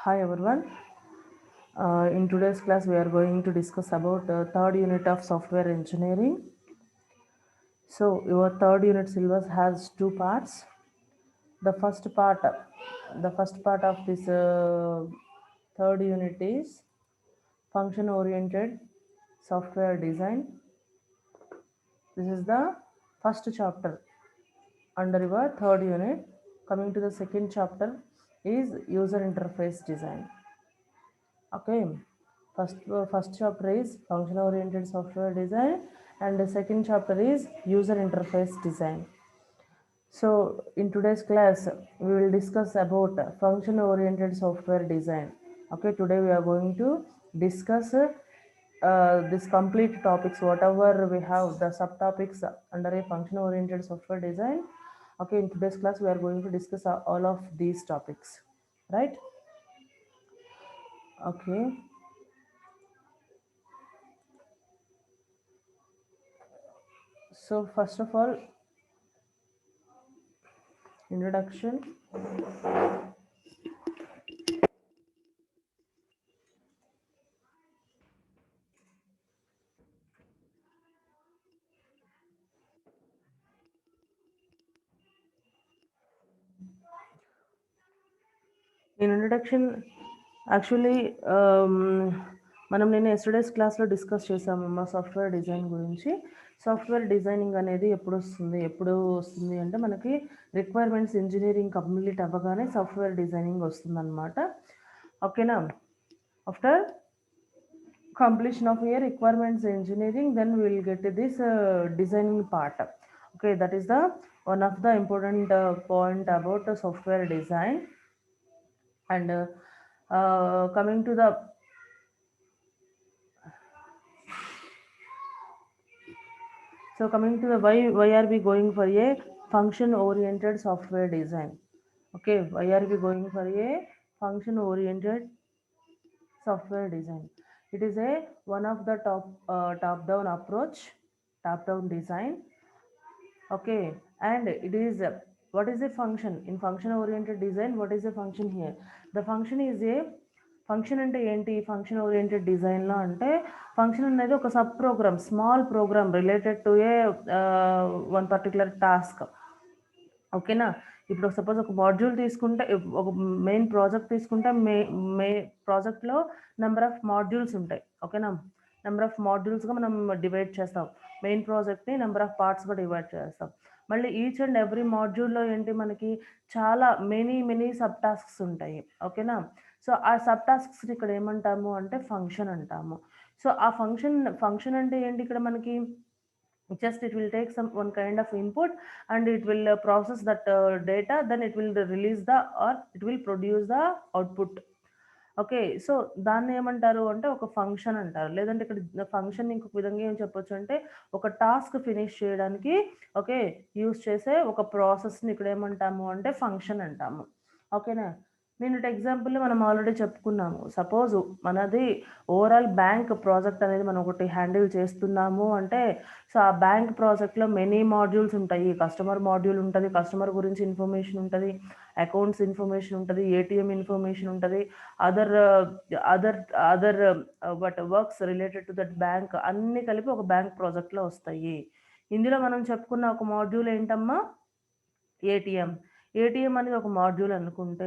Hi everyone. In today's class, we are going to discuss about third unit of software engineering. So your third unit syllabus has two parts. The first part, of this third unit is function-oriented software design. This is the first chapter under your third unit. Coming to the second chapter is user interface design. Okay, first chapter is function oriented software design and the second chapter is user interface design. So in today's class we will discuss about function oriented software design. Okay, today we are going to discuss this complete topics, whatever we have the subtopics under a function oriented software design. Okay, in today's class we are going to discuss all of these topics, right? Okay. So first of all, introduction. In introduction, actually మనం నేను yesterday's క్లాస్లో discuss చేసాము మా software design గురించి. Software designing అనేది ఎప్పుడు వస్తుంది అంటే మనకి రిక్వైర్మెంట్స్ ఇంజనీరింగ్ కంప్లీట్ అవ్వగానే సాఫ్ట్వేర్ డిజైనింగ్ వస్తుందన్నమాట. ఓకేనా? After completion of a requirements engineering, then we will get this designing part. Okay, that is the one of the important point about the software design. And coming to the why are we going for a function oriented software design? Okay, why are we going for a function oriented software design? It is a one of the top down approach, top down design. Okay, and it is what is a function in function oriented design? What is a function here? The function is a function అంటే ఏంటి? Function oriented డిజైన్లో అంటే function అనేది ఒక sub program, small program related to a one particular task. ఓకేనా? ఇప్పుడు suppose ఒక module తీసుకుంటే, ఒక మెయిన్ ప్రాజెక్ట్ తీసుకుంటే ప్రాజెక్ట్లో నెంబర్ ఆఫ్ మాడ్యూల్స్ ఉంటాయి. ఓకేనా? నెంబర్ ఆఫ్ మాడ్యూల్స్గా మనం డివైడ్ చేస్తాం. మెయిన్ ప్రాజెక్ట్ని నెంబర్ ఆఫ్ పార్ట్స్గా డివైడ్ చేస్తాం. మళ్ళీ ఈచ్ అండ్ ఎవ్రీ మాడ్యూల్లో ఏంటి, మనకి చాలా మెనీ సబ్ టాస్క్స్ ఉంటాయి. ఓకేనా? సో ఆ సబ్ టాస్క్స్ని ఇక్కడ ఏమంటాము అంటే ఫంక్షన్ అంటాము. సో ఆ ఫంక్షన్ అంటే ఏంటి ఇక్కడ మనకి, just it will take some one kind of input and it will process that data, then it will release or it will produce the output. Okay, so దాన్ని ఏమంటారు అంటే ఒక ఫంక్షన్ అంటారు. లేదంటే ఇక్కడ ఫంక్షన్ ఇంకొక విధంగా ఏం చెప్పొచ్చు అంటే ఒక టాస్క్ ఫినిష్ చేయడానికి ఓకే యూస్ చేసే ఒక ప్రాసెస్ని ఇక్కడ ఏమంటాము అంటే ఫంక్షన్ అంటాము. ఓకేనా? నిన్నటి ఎగ్జాంపుల్ మనం ఆల్రెడీ చెప్పుకున్నాము. సపోజ్ మనది ఓవరాల్ బ్యాంక్ ప్రాజెక్ట్ అనేది మనం ఒకటి హ్యాండిల్ చేస్తున్నాము అంటే, సో ఆ బ్యాంక్ ప్రాజెక్ట్లో మెనీ మాడ్యూల్స్ ఉంటాయి. కస్టమర్ మాడ్యూల్ ఉంటుంది, కస్టమర్ గురించి ఇన్ఫర్మేషన్ ఉంటుంది, అకౌంట్స్ ఇన్ఫర్మేషన్ ఉంటుంది, ఏటీఎం ఇన్ఫర్మేషన్ ఉంటుంది, other but works related to that bank అన్నీ కలిపి ఒక బ్యాంక్ ప్రాజెక్ట్లో వస్తాయి. ఇందులో మనం చెప్పుకున్న ఒక మాడ్యూల్ ఏంటమ్మా? ఏటీఎం అనేది ఒక మాడ్యూల్ అనుకుంటే,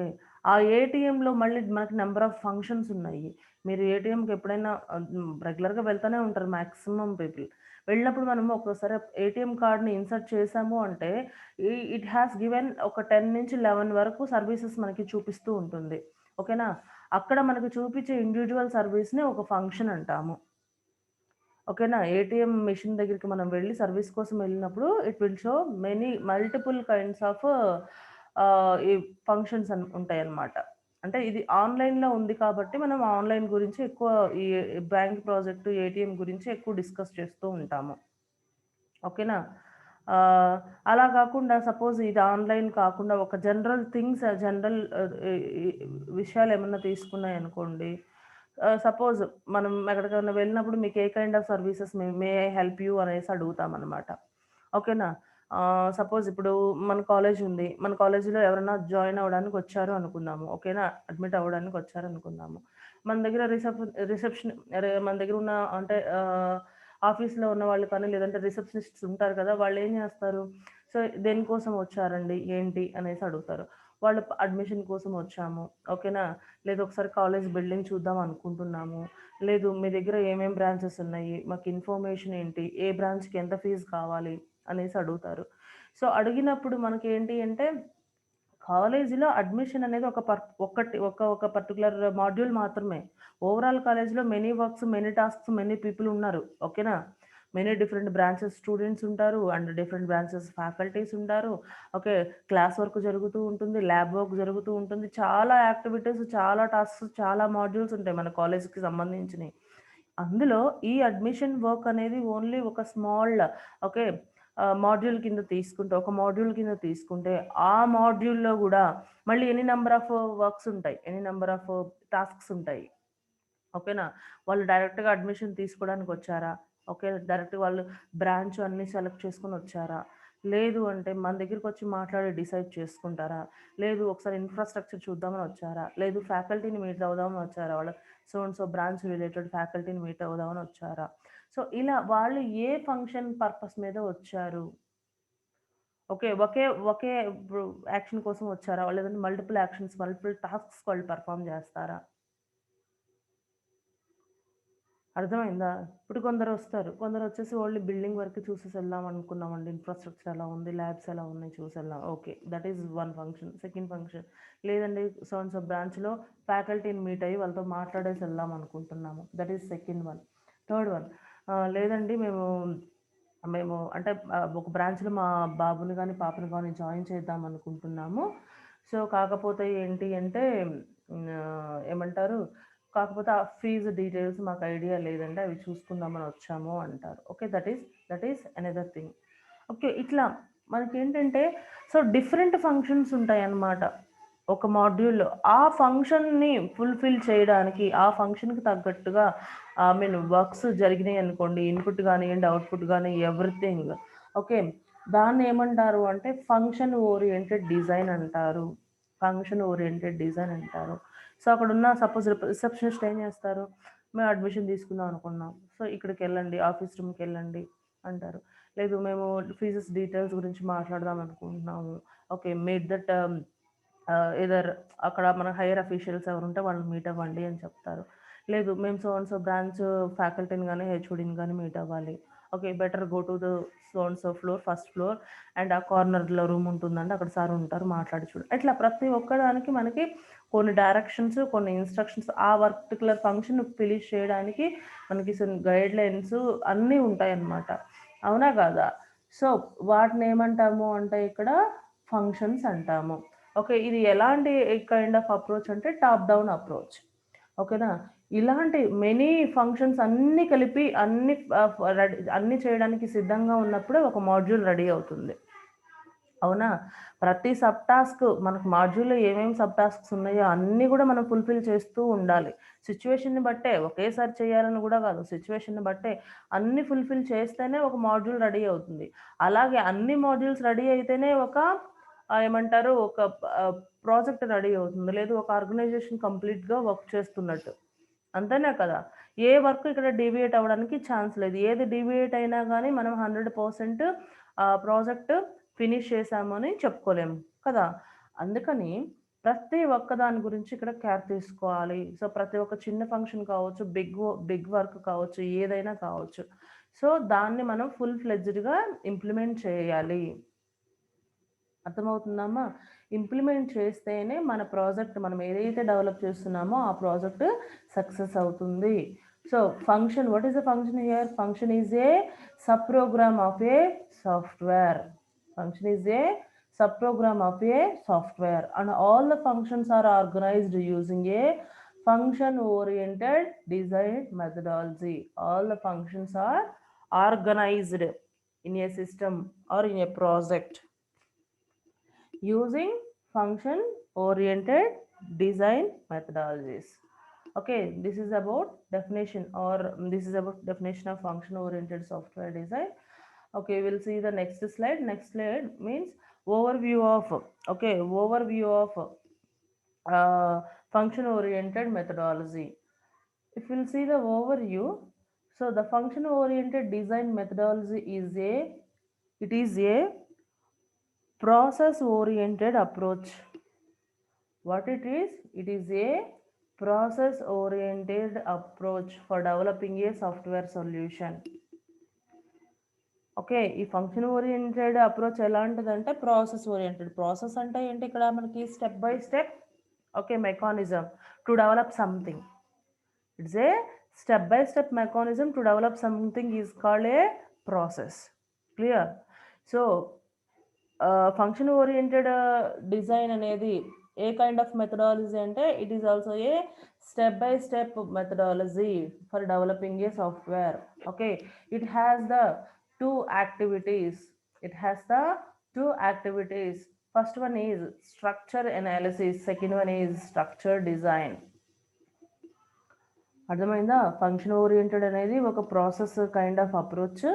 ఆ ఏటీఎంలో మళ్ళీ మనకి నెంబర్ ఆఫ్ ఫంక్షన్స్ ఉన్నాయి. మీరు ఏటీఎంకి ఎప్పుడైనా రెగ్యులర్గా వెళ్తూనే ఉంటారు మ్యాక్సిమం పీపుల్. వెళ్ళినప్పుడు మనము ఒక్కోసారి ఏటీఎం కార్డ్ని ఇన్సర్ట్ చేసాము అంటే ఇట్ హ్యాస్ గివెన్ ఒక 10 నుంచి 11 వరకు సర్వీసెస్ మనకి చూపిస్తూ ఉంటుంది. ఓకేనా? అక్కడ మనకి చూపించే ఇండివిజువల్ సర్వీస్ని ఒక ఫంక్షన్ అంటాము. ఓకేనా? ఏటీఎం మెషిన్ దగ్గరికి మనం వెళ్ళి సర్వీస్ కోసం వెళ్ళినప్పుడు it will show multiple kinds of ఈ ఫంక్షన్స్ ఉంటాయన్నమాట. అంటే ఇది ఆన్లైన్లో ఉంది కాబట్టి మనం ఆన్లైన్ గురించి ఎక్కువ, ఈ బ్యాంక్ ప్రాజెక్టు ఏటీఎం గురించి ఎక్కువ డిస్కస్ చేస్తూ ఉంటాము. ఓకేనా? అలా కాకుండా సపోజ్ ఇది ఆన్లైన్ కాకుండా ఒక జనరల్ విషయాలు ఏమన్నా తీసుకున్నాయి అనుకోండి. సపోజ్ మనం ఎక్కడికైనా వెళ్ళినప్పుడు మీకు ఏ kind of services may I help you అనేసి అడుగుతామన్నమాట. ఓకేనా? సపోజ్ ఇప్పుడు మన కాలేజ్ ఉంది. మన కాలేజీలో ఎవరైనా జాయిన్ అవ్వడానికి వచ్చారు అనుకుందాము. ఓకేనా? అడ్మిట్ అవ్వడానికి వచ్చారు అనుకుందాము. మన దగ్గర రిసెప్షన్ మన దగ్గర ఉన్న అంటే ఆఫీస్‌లో ఉన్న వాళ్ళు కానీ, లేదంటే రిసెప్షనిస్ట్స్ ఉంటారు కదా! వాళ్ళేం చేస్తారు? సో, దేనికోసం వచ్చారండి? ఏంటి? అనేసి అడుగుతారు. వాళ్ళు అడ్మిషన్ కోసం వచ్చాము. ఓకేనా? లేదు ఒకసారి కాలేజ్ బిల్డింగ్ చూద్దాం అనుకుంటున్నాము. లేదు మీ దగ్గర ఏమేం బ్రాంచెస్ ఉన్నాయి? మాకు ఇన్ఫర్మేషన్ ఏంటి? ఏ బ్రాంచ్‌కి ఎంత ఫీజు కావాలి? అనేసి అడుగుతారు. సో, అడిగినప్పుడు మనకేంటి అంటే కాలేజీలో అడ్మిషన్ అనేది ఒక పర్టిక్యులర్ మాడ్యూల్ మాత్రమే. ఓవరాల్ కాలేజ్‌లో many works, many tasks, many people ఉన్నారు. ఓకేనా? మెనీ డిఫరెంట్ బ్రాంచెస్ స్టూడెంట్స్ ఉంటారు. అండ్ డిఫరెంట్ బ్రాంచెస్ ఫ్యాకల్టీస్ ఉంటారు. ఓకే. క్లాస్ వర్క్ జరుగుతూ ఉంటుంది. ల్యాబ్ వర్క్ జరుగుతూ ఉంటుంది. చాలా యాక్టివిటీస్, చాలా టాస్క్స్, చాలా మాడ్యూల్స్ ఉంటాయి మన కాలేజ్‌కి సంబంధించినయి. అందులో ఈ అడ్మిషన్ వర్క్ అనేది ఓన్లీ ఒక స్మాల్ ఓకే. మాడ్యూల్ కింద తీసుకుంటే, ఒక మాడ్యూల్ కింద తీసుకుంటే, ఆ మాడ్యూల్‌లో గూడా మళ్ళీ ఎన్ని నంబర్ ఆఫ్ వర్క్స్ ఉంటాయి. ఎన్ని నంబర్ ఆఫ్ టాస్క్స్ ఉంటాయి. ఓకేనా? వాళ్ళు డైరెక్ట్‌గా అడ్మిషన్ తీసుకోవడానికొచ్చారా? ఓకే. డైరెక్ట్‌గా వాళ్ళు బ్రాంచ్ అన్నీ సెలెక్ట్ చేసుకొనొచ్చారా? లేదు అంటే మన దగ్గరకొచ్చి మాట్లాడి డిసైడ్ చేసుకుంటారా? లేదు ఒకసారి ఇన్‌ఫ్రాస్ట్రక్చర్ చూద్దామని వచ్చారా? లేదు ఫ్యాకల్టీని మీట్ అవుదామని వచ్చారా? వాళ్ళు so and so branch related ఫ్యాకల్టీని మీట్ అవుదామని వచ్చారా? సో, ఇలా వాళ్ళు ఏ ఫంక్షన్ పర్పస్ మీద వచ్చారు? ఓకే. ఒకే ఒకే ఇప్పుడు యాక్షన్ కోసం వచ్చారా? లేదంటే మల్టిపుల్ యాక్షన్స్, మల్టిపుల్ టాస్క్స్ వాళ్ళు పెర్ఫార్మ్ జేస్తారా? అర్థమైందా? ఇప్పుడు కొందరొస్తారు. కొందరొచ్చేసి ఓన్లీ బిల్డింగ్ వరకు చూసేసెళ్దాం అనుకున్నామండి. ఇన్‌ఫ్రాస్ట్రక్చర్ ఎలా ఉంది? ల్యాబ్స్ ఎలా ఉన్నాయి? చూసెళ్దాం. Okay. That is one function. Second function లేదండి సో అండ్ సో బ్రాంచ్‌లో ఫ్యాకల్టీని మీట్ అయ్యి వాళ్ళతో మాట్లాడేసి ఎళ్దాం అనుకుంటున్నాము. That is second one. Third one లేదండి మేము మేము అంటే ఒక బ్రాంచ్‌లో మా బాబుని గాని, పాపని గాని జాయిన్ చేద్దాం అనుకుంటున్నాము. సో, కాకపోతే ఏంటి అంటే ఏమంటారు? కాకపోతే ఆ ఫీజు డీటెయిల్స్ మాకు ఐడియా లేదండి. అవి చూసుకుందామని వచ్చాము అంటారు. Okay. That is another thing. Okay. ఇట్లా మనకేంటంటే సో, డిఫరెంట్ ఫంక్షన్స్ ఉంటాయన్నమాట. ఒక మాడ్యూల్‌లో. ఆ ఫంక్షన్‌ని ఫుల్‌ఫిల్ చేయడానికి, ఆ ఫంక్షన్‌కి తగ్గట్టుగా వర్క్స్ జరిగినాయనుకోండి. ఇన్‌పుట్ గానియ్యండి, అవుట్‌పుట్ గాని ఎవ్రీథింగ్. ఓకే. దాన్నేమంటారు అంటే ఫంక్షన్ ఓరియెంటెడ్ డిజైన్ అంటారు. ఫంక్షన్ ఓరియెంటెడ్ డిజైన్ అంటారు. సో, అక్కడున్న సపోజ్ రిసెప్షనిస్ట్ ఏం చేస్తారు? మేము అడ్మిషన్ తీసుకుందాం అనుకున్నాం. సో, ఇక్కడికెళ్ళండి, ఆఫీస్ రూమ్‌కెళ్ళండి అంటారు. లేదు మేము ఫీజెస్ డీటెయిల్స్ గురించి మాట్లాడదాం అనుకుంటున్నాము. ఓకే. మీట్ దట్ ఎయిదర్ అక్కడ మన హైయర్ అఫీషియల్స్ ఎవరుంటే వాళ్ళని మీట్ అవ్వండి అని చెప్తారు. లేదు మేము సో అండ్ సో బ్రాంచ్ ఫ్యాకల్టీని గాని, హెచ్ఓడిని గాని మీట్ అవ్వాలి. Okay. Better go to the so and so floor, first floor and ఆ కార్నర్‌లో రూమ్ ఉంటుందండి. అక్కడ సార్ ఉంటారు. మాట్లాడి చూడు. ఇట్లా ప్రతి ఒక్కదానికి మనకి కొన్ని డైరెక్షన్స్, కొన్ని ఇన్‌స్ట్రక్షన్స్ ఆ పర్టిక్యులర్ ఫంక్షన్ ఫినిష్ చేయడానికి మనకి సమ్ గైడ్‌లైన్స్ అన్నీ ఉంటాయన్నమాట. అవునా? కాదా? సో, వాటినేమంటాము అంటే ఇక్కడ ఫంక్షన్స్ అంటాము. ఓకే. ఇది ఎలాంటి కైండ్ ఆఫ్ అప్రోచ్ అంటే టాప్ డౌన్ అప్రోచ్. ఓకేనా? ఇలాంటి మెనీ ఫంక్షన్స్ అన్నీ కలిపి అన్నీ చేయడానికి సిద్ధంగా ఉన్నప్పుడే ఒక మాడ్యూల్ రెడీ అవుతుంది. అవునా? ప్రతి సబ్ టాస్క్ మనకు మాడ్యూల్‌లో ఏమేమి సబ్ టాస్క్స్ ఉన్నాయో అన్నీ గూడా మనం ఫుల్‌ఫిల్ చేస్తూ ఉండాలి. సిట్యుయేషన్‌ని బట్టే ఒకేసారి చేయాలని గూడా గాదు. సిట్యుయేషన్‌ని బట్టే అన్నీ ఫుల్‌ఫిల్ చేస్తేనే ఒక మాడ్యూల్ రెడీ అవుతుంది. అలాగే అన్ని మాడ్యూల్స్ రెడీ అయితేనే ఒక ఏమంటారు ఒక ప్రాజెక్ట్ రెడీ అవుతుంది. లేదు ఒక ఆర్గనైజేషన్ కంప్లీట్‌గా వర్క్ చేస్తున్నట్టు. అంతేనా కదా! ఏ వర్క్ ఇక్కడ డీవియేట్ అవ్వడానికి ఛాన్స్ లేదు. ఏది డీవియేట్ అయినా గానీ మనం 100% ప్రాజెక్ట్ ఫినిష్ చేశామని చెప్పుకోలేము కదా! అందుకని ప్రతి ఒక్క దాని గురించి ఇక్కడ కేర్ తీసుకోవాలి. సో, ప్రతి ఒక్క చిన్న ఫంక్షన్ కావచ్చు, బిగ్ వర్క్ కావచ్చు, ఏదైనా కావచ్చు. సో, దాన్ని మనం ఫుల్ ఫ్లెడ్జ్డ్‌గా ఇంప్లిమెంట్ చేయాలి. అర్థమవుతుందమ్మా? ఇంప్లిమెంట్ చేస్తేనే మన ప్రాజెక్ట్ మనం ఏదైతే డెవలప్ చేస్తున్నామో ఆ ప్రాజెక్ట్ సక్సెస్ అవుతుంది. So, function what is the function here? Function is a sub program of a software. Function is a subprogram of a software and all the functions are organized using a function oriented design methodology. All the functions are organized in a system or in a project using function oriented design methodologies. Okay, this is about definition of function oriented software design. Okay, we'll see the next slide. Next slide means overview of, okay, overview of function oriented methodology. If we'll see the overview, so the function oriented design methodology is a process oriented approach. What it is? It is a process oriented approach for developing a software solution. Okay, ఈ function oriented approach ఎలాంటిదంటే process oriented. Process అంటే ఏంటి, ఇక్కడ మనకి step by step, okay, mechanism to develop something. It's a step by step mechanism to develop something is called a process. Clear? So function oriented design అనేది ఏ kind of methodology అంటే it is also a step by step methodology for developing A software. Okay, it has the two activities. It has the two activities. First one is structure analysis, second one is structure design. అర్థమైందా? Function oriented అనేది ఒక process kind of approach.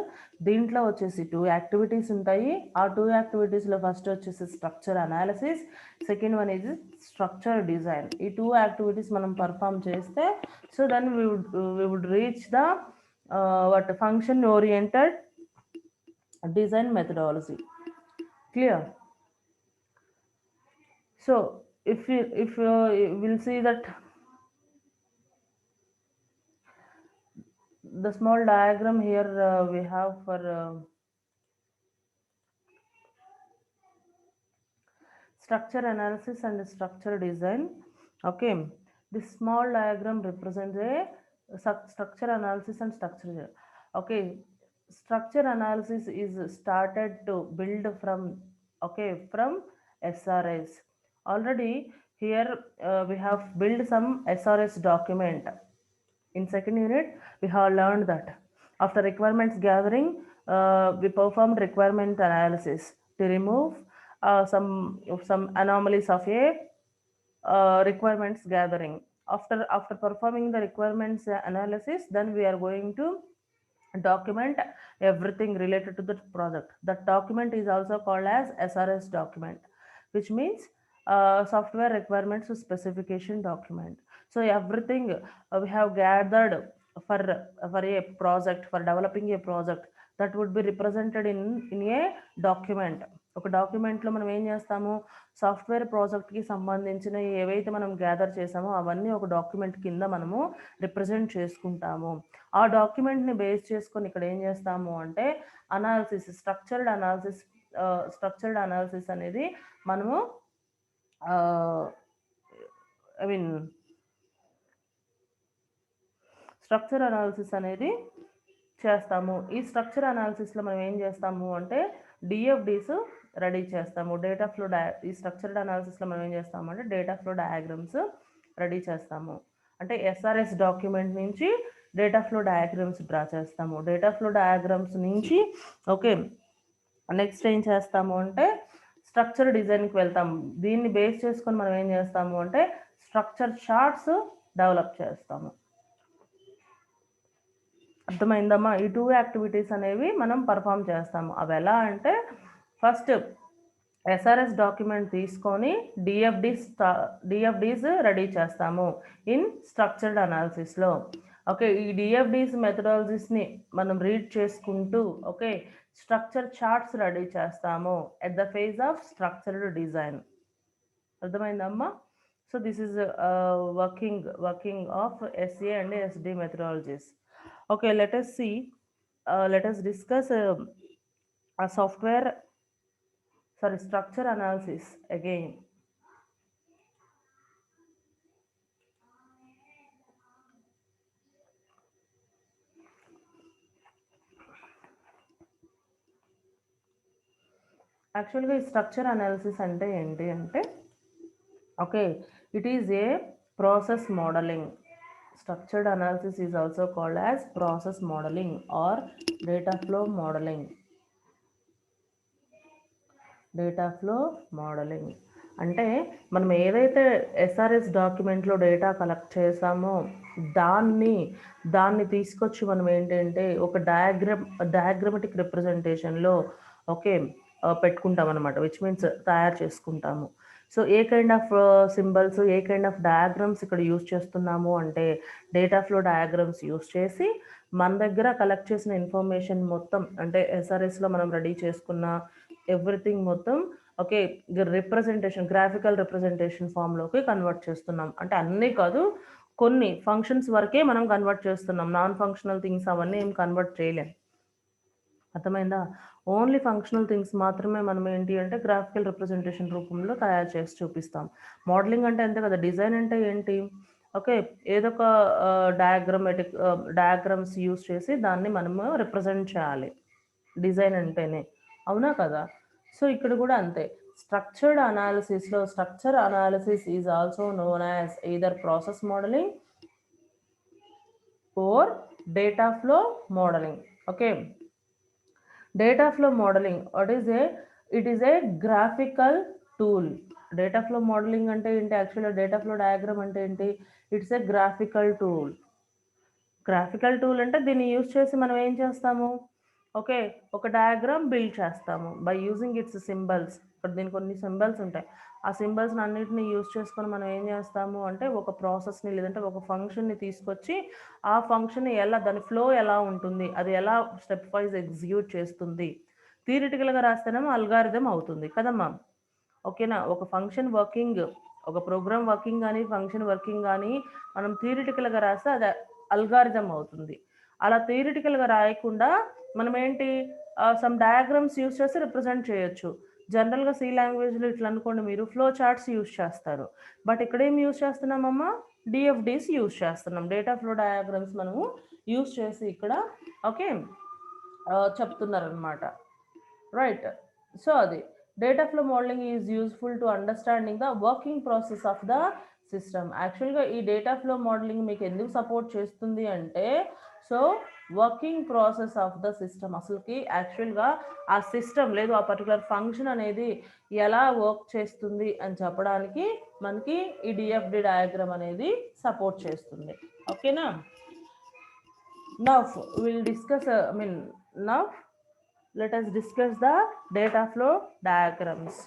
దీంట్లో వచ్చేసి 2 activities ఉంటాయి. ఆ 2 యాక్టివిటీస్లో first వచ్చేసి structure analysis, second one is structure design. ఈ 2 యాక్టివిటీస్ మనం పర్ఫామ్ చేస్తే so then we would reach the what function oriented design methodology. Clear? So if we'll see that the small diagram here we have for structure analysis and structure design. Okay, this small diagram represents a structure analysis and structure design. Okay, structure analysis is started to build from, okay, from SRS. Already here we have built some SRS document. In second unit we have learned that after requirements gathering we performed requirement analysis to remove some anomalies of a requirements gathering. After performing the requirements analysis, then we are going to document everything related to the project. That document is also called as SRS document, which means software requirements specification document. So everything we have gathered for a project, for developing a project, that would be represented in a document. ఒక డాక్యుమెంట్లో మనం ఏం చేస్తాము, software ప్రాజెక్ట్కి సంబంధించిన ఏవైతే మనం gather చేసామో అవన్నీ ఒక డాక్యుమెంట్ కింద మనము రిప్రజెంట్ చేసుకుంటాము. ఆ డాక్యుమెంట్ని బేస్ చేసుకొని ఇక్కడ ఏం చేస్తాము అంటే అనాలిసిస్, స్ట్రక్చర్డ్ అనాలిసిస్ అనేది మనము స్ట్రక్చర్ అనాలిసిస్ అనేది చేస్తాము. ఈ స్ట్రక్చర్ అనాలిసిస్లో మనం ఏం చేస్తాము అంటే డిఎఫ్డీస్ రెడీ చేస్తాము. డేటా ఫ్లో ఈ స్ట్రక్చర్డ్ అనాలిసిస్లో మనం ఏం చేస్తాము అంటే డేటా ఫ్లో డయాగ్రామ్స్ రెడీ చేస్తాము. అంటే ఎస్ఆర్ఎస్ డాక్యుమెంట్ నుంచి డేటా ఫ్లో డయాగ్రామ్స్ డ్రా చేస్తాము. డేటా ఫ్లో డయాగ్రామ్స్ నుంచి ఓకే నెక్స్ట్ ఏం చేస్తాము అంటే స్ట్రక్చర్ డిజైన్కి వెళ్తాము. దీన్ని బేస్ చేసుకొని మనం ఏం చేస్తాము అంటే స్ట్రక్చర్ చార్ట్స్ డెవలప్ చేస్తాము. అర్థమైందమ్మా? ఈ 2 యాక్టివిటీస్ అనేవి మనం పర్ఫామ్ చేస్తాము. అవి ఎలా అంటే ఫస్ట్ ఎస్ఆర్ఎస్ డాక్యుమెంట్ తీసుకొని డిఎఫ్డీస్ రెడీ చేస్తాము ఇన్ స్ట్రక్చర్డ్ అనాలిసిస్లో. ఓకే, ఈ డిఎఫ్డీస్ మెథడాలజీస్ని మనం రీడ్ చేసుకుంటూ ఓకే స్ట్రక్చర్ చార్ట్స్ రెడీ చేస్తాము at the phase of structured design. అర్థమైందమ్మా? So this is working of SA and SD methodologies. Okay, let us discuss a structure analysis again. Actually structure analysis అంటే ఏంటి అంటే okay, it is a process modeling. Structured analysis is also called as process modeling or data flow modeling. అంటే మనం ఏదైతే SRS డాక్యుమెంట్లో data collect చేసామో దాన్ని తీసుకొచ్చి మనం ఏంటంటే ఒక డయాగ్రమెటిక్ రిప్రజెంటేషన్లో ఓకే పెట్టుకుంటాం అనమాట, విచ్ మీన్స్ తయారు చేసుకుంటాము. So A kind of symbols, A kind of diagrams ఇక్కడ యూస్ చేస్తున్నాము అంటే డేటా ఫ్లో డయాగ్రామ్స్ యూస్ చేసి మన దగ్గర కలెక్ట్ చేసిన ఇన్ఫర్మేషన్ మొత్తం, అంటే ఎస్ఆర్ఎస్లో మనం రెడీ చేసుకున్న ఎవ్రీథింగ్ మొత్తం ఓకే గ్రాఫికల్ రిప్రజెంటేషన్ ఫామ్లోకి కన్వర్ట్ చేస్తున్నాం. అంటే అన్నీ కాదు, కొన్ని ఫంక్షన్స్ వరకే మనం కన్వర్ట్ చేస్తున్నాం, నాన్ ఫంక్షనల్ థింగ్స్ అవన్నీ ఏం కన్వర్ట్ చేయలేం. అర్థమైందా? ఓన్లీ ఫంక్షనల్ థింగ్స్ మాత్రమే మనం ఏంటి అంటే గ్రాఫికల్ రిప్రజెంటేషన్ రూపంలో తయారు చేసి చూపిస్తాం. మోడలింగ్ అంటే అంతే కదా. డిజైన్ అంటే ఏంటి? ఓకే, ఏదో ఒక డయాగ్రామ్స్ యూస్ చేసి దాన్ని మనము రిప్రజెంట్ చేయాలి డిజైన్ అంటేనే, అవునా కదా? సో ఇక్కడ కూడా అంతే. స్ట్రక్చర్డ్ అనాలిసిస్లో structure analysis is also known as either process modelling or data flow modeling. Okay, data flow modeling, it is a graphical tool. Data flow modeling ante enti, actually data flow diagram ante enti, it's a graphical tool. Graphical tool అంటే దీన్ని use చేసి మనం ఏం చేస్తాము, okay, ఒక diagram build చేస్తాము by using it's symbols. ఇక్కడ దీనికి కొన్ని సింబల్స్ ఉంటాయి, ఆ సింబల్స్ని అన్నిటిని యూజ్ చేసుకొని మనం ఏం చేస్తాము అంటే ఒక ప్రాసెస్ని లేదంటే ఒక ఫంక్షన్ని తీసుకొచ్చి ఆ ఫంక్షన్ దాని ఫ్లో ఎలా ఉంటుంది, అది ఎలా స్టెప్ వైజ్ ఎగ్జిక్యూట్ చేస్తుంది, థియరిటికల్గా రాస్తేనేమో అల్గారిథం అవుతుంది కదమ్మా. ఓకేనా? ఒక ఫంక్షన్ వర్కింగ్, ఒక ప్రోగ్రామ్ వర్కింగ్ కానీ ఫంక్షన్ వర్కింగ్ కానీ మనం థియరిటికల్గా రాస్తే అది అల్గారిథం అవుతుంది. అలా థియరిటికల్గా రాయకుండా మనం ఏంటి సమ్ డయాగ్రామ్స్ యూస్ చేసి రిప్రజెంట్ చేయొచ్చు. జనరల్గా సి లాంగ్వేజ్లో ఇట్లా అనుకోండి, మీరు ఫ్లో చార్ట్స్ యూస్ చేస్తారు. బట్ ఇక్కడ ఏం యూస్ చేస్తున్నామమ్మా, డిఎఫ్డిస్ యూస్ చేస్తున్నాం. డేటా ఫ్లో డయాగ్రామ్స్ మనము యూస్ చేసి ఇక్కడ ఓకే చెప్తున్నారనమాట, రైట్? సో అది data flow modelling is useful to understanding the working process of the system. యాక్చువల్గా ఈ డేటా ఫ్లో మోడలింగ్ మీకు ఎందుకు సపోర్ట్ చేస్తుంది అంటే, so working process of the system, అసలుకి యాక్చువల్గా ఆ సిస్టమ్ లేదు ఆ పర్టికులర్ ఫంక్షన్ అనేది ఎలా వర్క్ చేస్తుంది అని చెప్పడానికి మనకి ఈ డిఎఫ్డి డయాగ్రామ్ అనేది సపోర్ట్ చేస్తుంది. ఓకేనా? Now will discuss now let us discuss the data flow diagrams.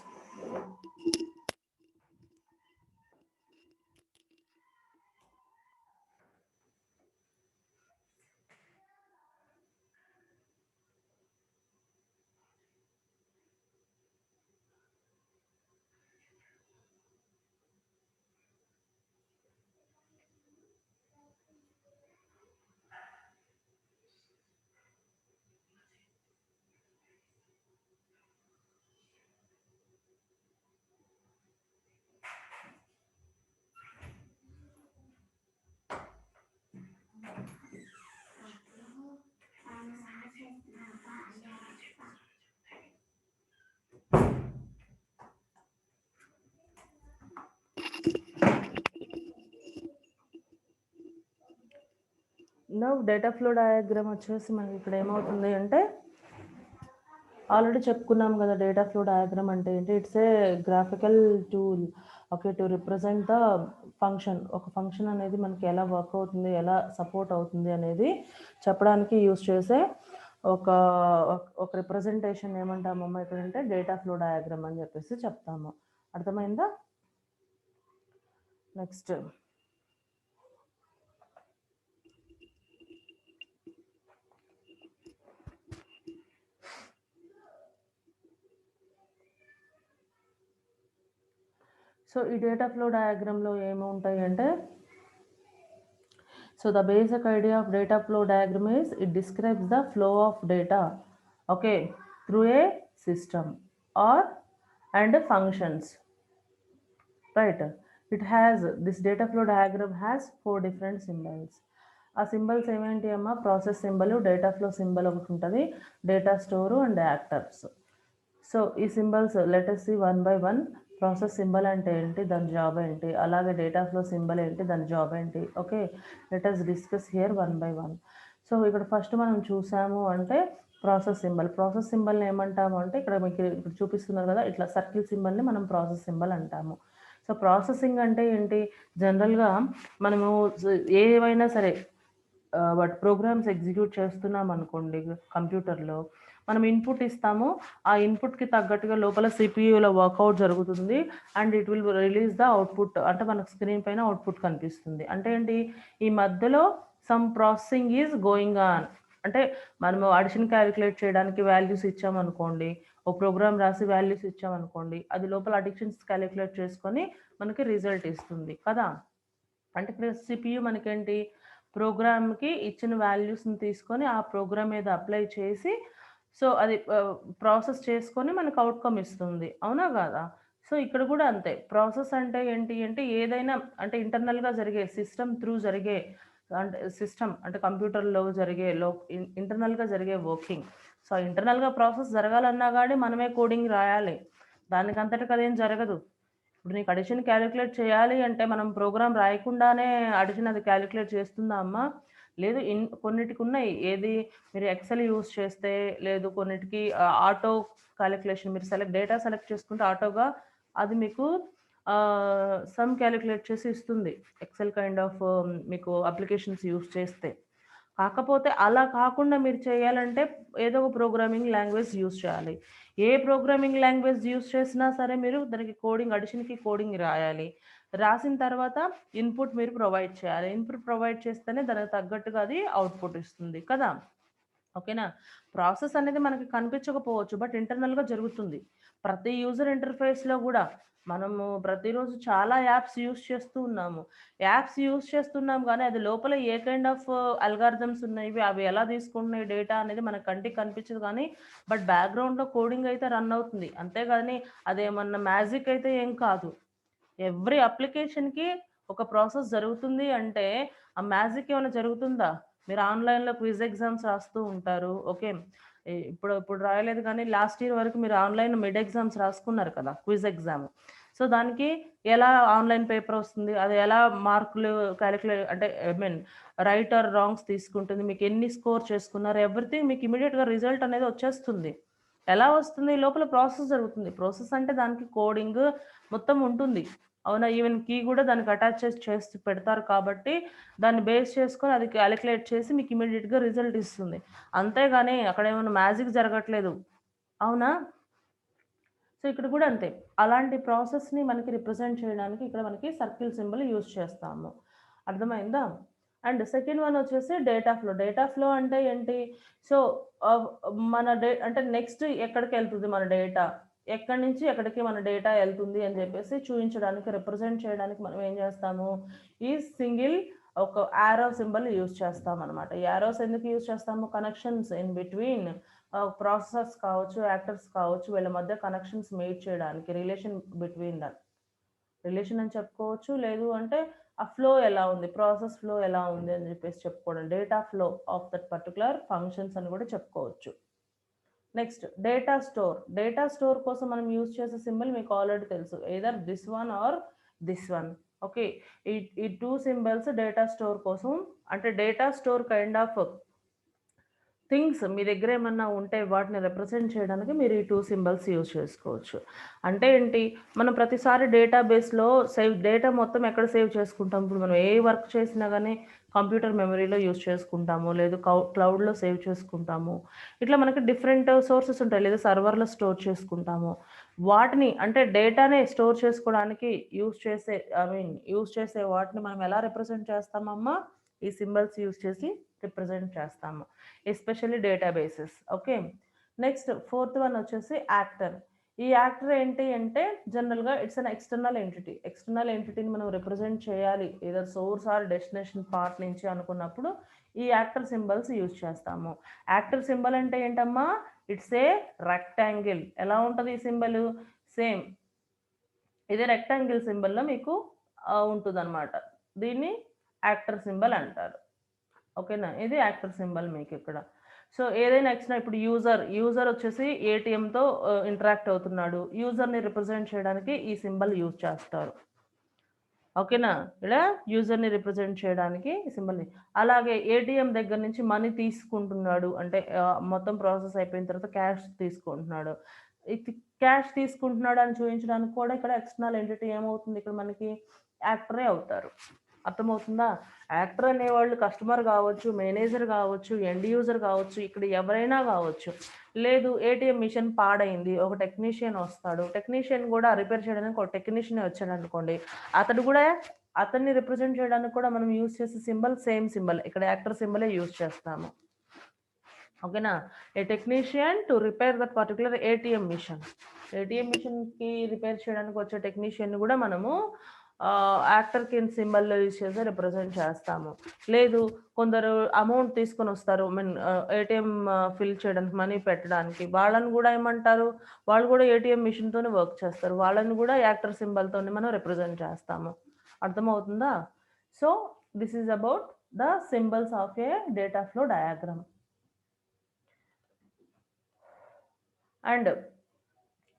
Now data flow diagram వచ్చేసి మనకి ఇక్కడ ఏమవుతుంది అంటే, ఆల్రెడీ చెప్పుకున్నాం కదా డేటా ఫ్లో డయాగ్రామ్ అంటే ఏంటి. It's a graphical tool okay to represent the function. ఒక ఫంక్షన్ అనేది మనకి ఎలా వర్క్ అవుతుంది, ఎలా సపోర్ట్ అవుతుంది అనేది చెప్పడానికి యూస్ చేసే ఒక రిప్రజెంటేషన్ ఏమంటామమ్మా ఇక్కడ అంటే డేటా ఫ్లో డయాగ్రామ్ అని చెప్పేసి చెప్తాము. అర్థమైందా? నెక్స్ట్ సో ఈ డేటా ఫ్లో డయాగ్రామ్లో ఏముంటాయి అంటే, so the basic idea of data flow diagram is it describes the flow of data okay through a system or and functions, right? This data flow diagram has 4 different symbols. ఆ symbols ఏమేంటి అమ్మా, process symbol, data flow symbol ఒకటి ఉంటుంది, data store and actors. So ఈ symbols let's one by one. Process symbol అంటే ఏంటి, దాని job ఏంటి, అలాగే డేటా ఫ్లో సింబల్ ఏంటి, దాని జాబ్ ఏంటి. Okay, letters discuss here one by one. So ఇక్కడ ఫస్ట్ మనం చూసాము అంటే ప్రాసెస్ సింబల్ని ఏమంటాము అంటే ఇక్కడ మీకు ఇప్పుడు చూపిస్తున్నారు కదా, ఇట్లా సర్కిల్ సింబల్ని మనం ప్రాసెస్ సింబల్ అంటాము. సో ప్రాసెసింగ్ అంటే ఏంటి, జనరల్గా మనము ఏవైనా సరే బట్ ప్రోగ్రామ్స్ ఎగ్జిక్యూట్ చేస్తున్నాం అనుకోండి కంప్యూటర్లో, మనం ఇన్పుట్ ఇస్తాము, ఆ ఇన్పుట్కి తగ్గట్టుగా లోపల సిపియూలో వర్కౌట్ జరుగుతుంది and it will release the output, అంటే మనకు స్క్రీన్ పైన అవుట్పుట్ కనిపిస్తుంది. అంటే ఏంటి, ఈ మధ్యలో some processing is going on. అంటే మనము అడిషన్ క్యాలిక్యులేట్ చేయడానికి వాల్యూస్ ఇచ్చామనుకోండి, ఓ ప్రోగ్రామ్ రాసి వాల్యూస్ ఇచ్చామనుకోండి, అది లోపల అడిషన్స్ క్యాలిక్యులేట్ చేసుకొని మనకి రిజల్ట్ ఇస్తుంది కదా. అంటే ఇప్పుడు సిపియు మనకేంటి, ప్రోగ్రామ్కి ఇచ్చిన వాల్యూస్ని తీసుకొని ఆ ప్రోగ్రామ్ మీద అప్లై చేసి, సో అది ప్రాసెస్ చేసుకొని మనకు అవుట్కమ్ ఇస్తుంది, అవునా కాదా. సో ఇక్కడ కూడా అంతే, ప్రాసెస్ అంటే ఏంటి అంటే ఏదైనా అంటే ఇంటర్నల్గా జరిగే సిస్టమ్ త్రూ జరిగే, అంటే సిస్టమ్ అంటే కంప్యూటర్లో జరిగే ఇంటర్నల్గా జరిగే వర్కింగ్. సో ఇంటర్నల్గా ప్రాసెస్ జరగాలన్నా కానీ మనమే కోడింగ్ రాయాలి, దానికంతటికి అదేం జరగదు. ఇప్పుడు నీకు అడిషన్ క్యాలిక్యులేట్ చేయాలి అంటే మనం ప్రోగ్రామ్ రాయకుండానే అడిషన్ అది క్యాలిక్యులేట్ చేస్తుందా అమ్మా, లేదు. కొన్నిటికి ఉన్నాయి, ఏది మీరు ఎక్సెల్ యూస్ చేస్తే, లేదు కొన్నిటికి ఆటో క్యాలిక్యులేషన్, మీరు డేటా సెలెక్ట్ చేసుకుంటే ఆటోగా అది మీకు సమ్ క్యాలిక్యులేట్ చేసి ఇస్తుంది, ఎక్సెల్ కైండ్ ఆఫ్ మీకు అప్లికేషన్స్ యూస్ చేస్తే. కాకపోతే అలా కాకుండా మీరు చేయాలంటే ఏదో ఒక ప్రోగ్రామింగ్ లాంగ్వేజ్ యూస్ చేయాలి. ఏ ప్రోగ్రామింగ్ లాంగ్వేజ్ యూస్ చేసినా సరే మీరు దానికి కోడింగ్, అడిషన్కి కోడింగ్ రాయాలి. రాసిన తర్వాత ఇన్పుట్ మీరు ప్రొవైడ్ చేయాలి, ఇన్పుట్ ప్రొవైడ్ చేస్తేనే దానికి తగ్గట్టుగా అది అవుట్పుట్ ఇస్తుంది కదా. ఓకేనా. ప్రాసెస్ అనేది మనకి కనిపించకపోవచ్చు, బట్ ఇంటర్నల్గా జరుగుతుంది. ప్రతి యూజర్ ఇంటర్ఫేస్లో కూడా మనము ప్రతిరోజు చాలా యాప్స్ యూస్ చేస్తూ ఉన్నాము. యాప్స్ యూస్ చేస్తున్నాం కానీ అది లోపల ఏ కైండ్ ఆఫ్ అల్గారిథమ్స్ ఉన్నాయి, అవి ఎలా తీసుకుంటున్నాయి డేటా అనేది మన కంటికి కనిపించదు కానీ, బట్ బ్యాక్గ్రౌండ్లో కోడింగ్ అయితే రన్ అవుతుంది. అంతేగాని అదేమన్నా మ్యాజిక్ అయితే ఏం కాదు. ఎవ్రీ అప్లికేషన్కి ఒక ప్రాసెస్ జరుగుతుంది అంటే ఆ మ్యాజిక్ ఏమైనా జరుగుతుందా. మీరు ఆన్లైన్లో క్విజ్ ఎగ్జామ్స్ రాస్తూ ఉంటారు, ఓకే. ఇప్పుడు రాయలేదు కానీ లాస్ట్ ఇయర్ వరకు మీరు ఆన్లైన్ మిడ్ ఎగ్జామ్స్ రాసుకున్నారు కదా, క్విజ్ ఎగ్జామ్. సో దానికి ఎలా ఆన్లైన్ పేపర్ వస్తుంది, అది ఎలా మార్కులు క్యాలిక్యులేట్ అంటే I mean right are wrongs తీసుకుంటుంది, మీకు ఎన్ని స్కోర్ చేసుకున్నారు, ఎవ్రీథింగ్ మీకు ఇమీడియట్గా రిజల్ట్ అనేది వచ్చేస్తుంది. ఎలా వస్తుంది, లోపల ప్రాసెస్ జరుగుతుంది. ప్రాసెస్ అంటే దానికి కోడింగ్ మొత్తం ఉంటుంది, అవునా. ఈవెన్ కీ కూడా దానికి అటాచ్ చేసి పెడతారు కాబట్టి దాన్ని బేస్ చేసుకొని అది క్యాలిక్యులేట్ చేసి మీకు ఇమీడియట్గా రిజల్ట్ ఇస్తుంది. అంతేగాని అక్కడ ఏమైనా మ్యాజిక్ జరగట్లేదు, అవునా. సో ఇక్కడ కూడా అంతే, అలాంటి ప్రాసెస్ని మనకి రిప్రజెంట్ చేయడానికి ఇక్కడ మనకి సర్కిల్ సింబల్ యూజ్ చేస్తాము, అర్థమైందా. అండ్ సెకండ్ వన్ వచ్చేసి డేటా ఫ్లో అంటే ఏంటి, సో మన అంటే నెక్స్ట్ ఎక్కడికి వెళ్తుంది మన డేటా, ఎక్కడి నుంచి ఎక్కడికి మన డేటా వెళ్తుంది అని చెప్పేసి చూపించడానికి, రిప్రజెంట్ చేయడానికి మనం ఏం చేస్తాము, ఈ సింగిల్ ఒక యారో సింబల్ యూజ్ చేస్తాం అనమాట. ఈ యారోస్ ఎందుకు యూజ్ చేస్తాము, కనెక్షన్స్ ఇన్ బిట్వీన్ ప్రాసెసర్స్ కావచ్చు, యాక్టర్స్ కావచ్చు, వీళ్ళ మధ్య కనెక్షన్స్ మేడ్ చేయడానికి, రిలేషన్ బిట్వీన్ దట్, రిలేషన్ అని చెప్పుకోవచ్చు, లేదు అంటే ఆ ఫ్లో ఎలా ఉంది, ప్రాసెస్ ఫ్లో ఎలా ఉంది అని చెప్పేసి చెప్పుకోవడం, data flow of that particular functions అని కూడా చెప్పుకోవచ్చు. నెక్స్ట్ డేటా స్టోర్ కోసం మనం యూజ్ చేసే సింబల్ మీకు ఆల్రెడీ తెలుసు, either this one or this one, okay. ఈ టూ సింబల్స్ డేటా స్టోర్ కోసం, అంటే data store kind of things మీ దగ్గర ఏమన్నా ఉంటే వాటిని రిప్రజెంట్ చేయడానికి మీరు ఈ టూ సింబల్స్ యూజ్ చేసుకోవచ్చు. అంటే ఏంటి, మనం ప్రతిసారి డేటాబేస్లో డేటా మొత్తం ఎక్కడ సేవ్ చేసుకుంటాం, ఇప్పుడు మనం ఏ వర్క్ చేసినా కానీ కంప్యూటర్ మెమరీలో యూజ్ చేసుకుంటాము, లేదు క్లౌడ్లో సేవ్ చేసుకుంటాము, ఇట్లా మనకి డిఫరెంట్ సోర్సెస్ ఉంటాయి, లేదా సర్వర్లో స్టోర్ చేసుకుంటాము. వాటిని అంటే డేటానే స్టోర్ చేసుకోవడానికి యూజ్ చేసే వాటిని మనం ఎలా రిప్రజెంట్ చేస్తామమ్మా, ఈ సింబల్స్ యూజ్ చేసి రిప్రజెంట్ చేస్తాము, especially databases, okay. Next fourth one వచ్చేసి యాక్టర్. ఈ యాక్టర్ ఏంటి అంటే జనరల్గా ఇట్స్ అన్ ఎక్స్టర్నల్ ఎంటిటీని మనం రిప్రజెంట్ చేయాలి ఏదో సోర్స్ ఆర్ డెస్టినేషన్ పార్ట్ నుంచి అనుకున్నప్పుడు ఈ యాక్టర్ సింబల్స్ యూజ్ చేస్తాము. యాక్టర్ సింబల్ అంటే ఏంటమ్మా, ఇట్స్ ఏ రెక్టాంగిల్. ఎలా ఉంటుంది ఈ సింబల్, సేమ్ ఇది రెక్టాంగిల్ సింబల్లో మీకు ఉంటుంది అనమాట, దీన్ని యాక్టర్ సింబల్ అంటారు, ఓకేనా. ఇది యాక్టర్ సింబల్ మీకు ఇక్కడ. సో ఏదైనా ఎక్స్ట్రా, ఇప్పుడు యూజర్ వచ్చేసి ఏటీఎంతో ఇంటరాక్ట్ అవుతున్నాడు, యూజర్ని రిప్రజెంట్ చేయడానికి ఈ సింబల్ యూజ్ చేస్తారు. ఓకేనా, ఇలా యూజర్ని రిప్రజెంట్ చేయడానికి సింబల్ని. అలాగే ఏటీఎం దగ్గర నుంచి మనీ తీసుకుంటున్నాడు అంటే మొత్తం ప్రాసెస్ అయిపోయిన తర్వాత క్యాష్ తీసుకుంటున్నాడు. క్యాష్ తీసుకుంటున్నాడు అని చూపించడానికి కూడా ఇక్కడ ఎక్స్టర్నల్ ఎంటిటీ ఏమవుతుంది, ఇక్కడ మనకి యాక్టరే అవుతారు. అర్థమవుతుందా? యాక్టర్ అనేవాళ్ళు కస్టమర్ కావచ్చు, మేనేజర్ కావచ్చు, ఎండ్ యూజర్ కావచ్చు, ఇక్కడ ఎవరైనా కావచ్చు. లేదు ఏటీఎం మిషన్ పాడైంది, ఒక టెక్నీషియన్ వస్తాడు, టెక్నీషియన్ కూడా రిపేర్ చేయడానికి ఒక టెక్నీషియన్ వచ్చాడు అనుకోండి, అతన్ని రిప్రజెంట్ చేయడానికి కూడా మనం యూజ్ చేసే సింబల్ సేమ్ సింబల్, ఇక్కడ యాక్టర్ సింబలే యూజ్ చేస్తాము. ఓకేనా, ఏ technician to repair that particular ATM మిషన్కి రిపేర్ చేయడానికి వచ్చే టెక్నీషియన్ కూడా మనము యాక్టర్ కింద సింబల్లో యూజ్ చేసి రిప్రజెంట్ చేస్తాము. లేదు కొందరు అమౌంట్ తీసుకొని వస్తారు, మీన్ ఏటీఎం ఫిల్ చేయడానికి, మనీ పెట్టడానికి, వాళ్ళని కూడా ఏమంటారు, వాళ్ళు కూడా ఏటీఎం మిషన్తోనే వర్క్ చేస్తారు, వాళ్ళని కూడా యాక్టర్ సింబల్తోనే మనం రిప్రజెంట్ చేస్తాము. అర్థమవుతుందా? So this is about the symbols of A data flow diagram. And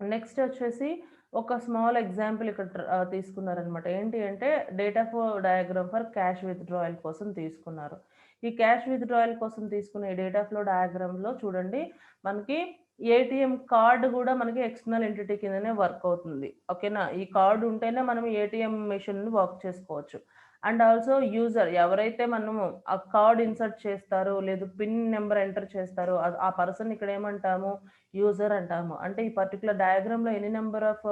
next వచ్చేసి ఒక స్మాల్ ఎగ్జాంపుల్ ఇక్కడ తీసుకున్నారనమాట. ఏంటి అంటే data flow diagram for cash withdrawal కోసం తీసుకున్నారు. ఈ క్యాష్ విత్డ్రాయల్ కోసం తీసుకునే డేటా ఫ్లో డయాగ్రామ్లో చూడండి, మనకి ఏటీఎం కార్డు కూడా మనకి ఎక్స్టర్నల్ ఎంటిటీ కిందనే వర్క్ అవుతుంది. ఓకేనా, ఈ కార్డు ఉంటేనే మనం ఏటీఎం మిషన్ వర్క్ చేసుకోవచ్చు. అండ్ ఆల్సో యూజర్ ఎవరైతే మనము ఆ కార్డ్ ఇన్సర్ట్ చేస్తారో లేదు పిన్ నెంబర్ ఎంటర్ చేస్తారో ఆ పర్సన్ ఇక్కడ ఏమంటాము, యూజర్ అంటాము. అంటే ఈ పర్టికులర్ డయాగ్రామ్లో ఎన్ని నెంబర్ ఆఫ్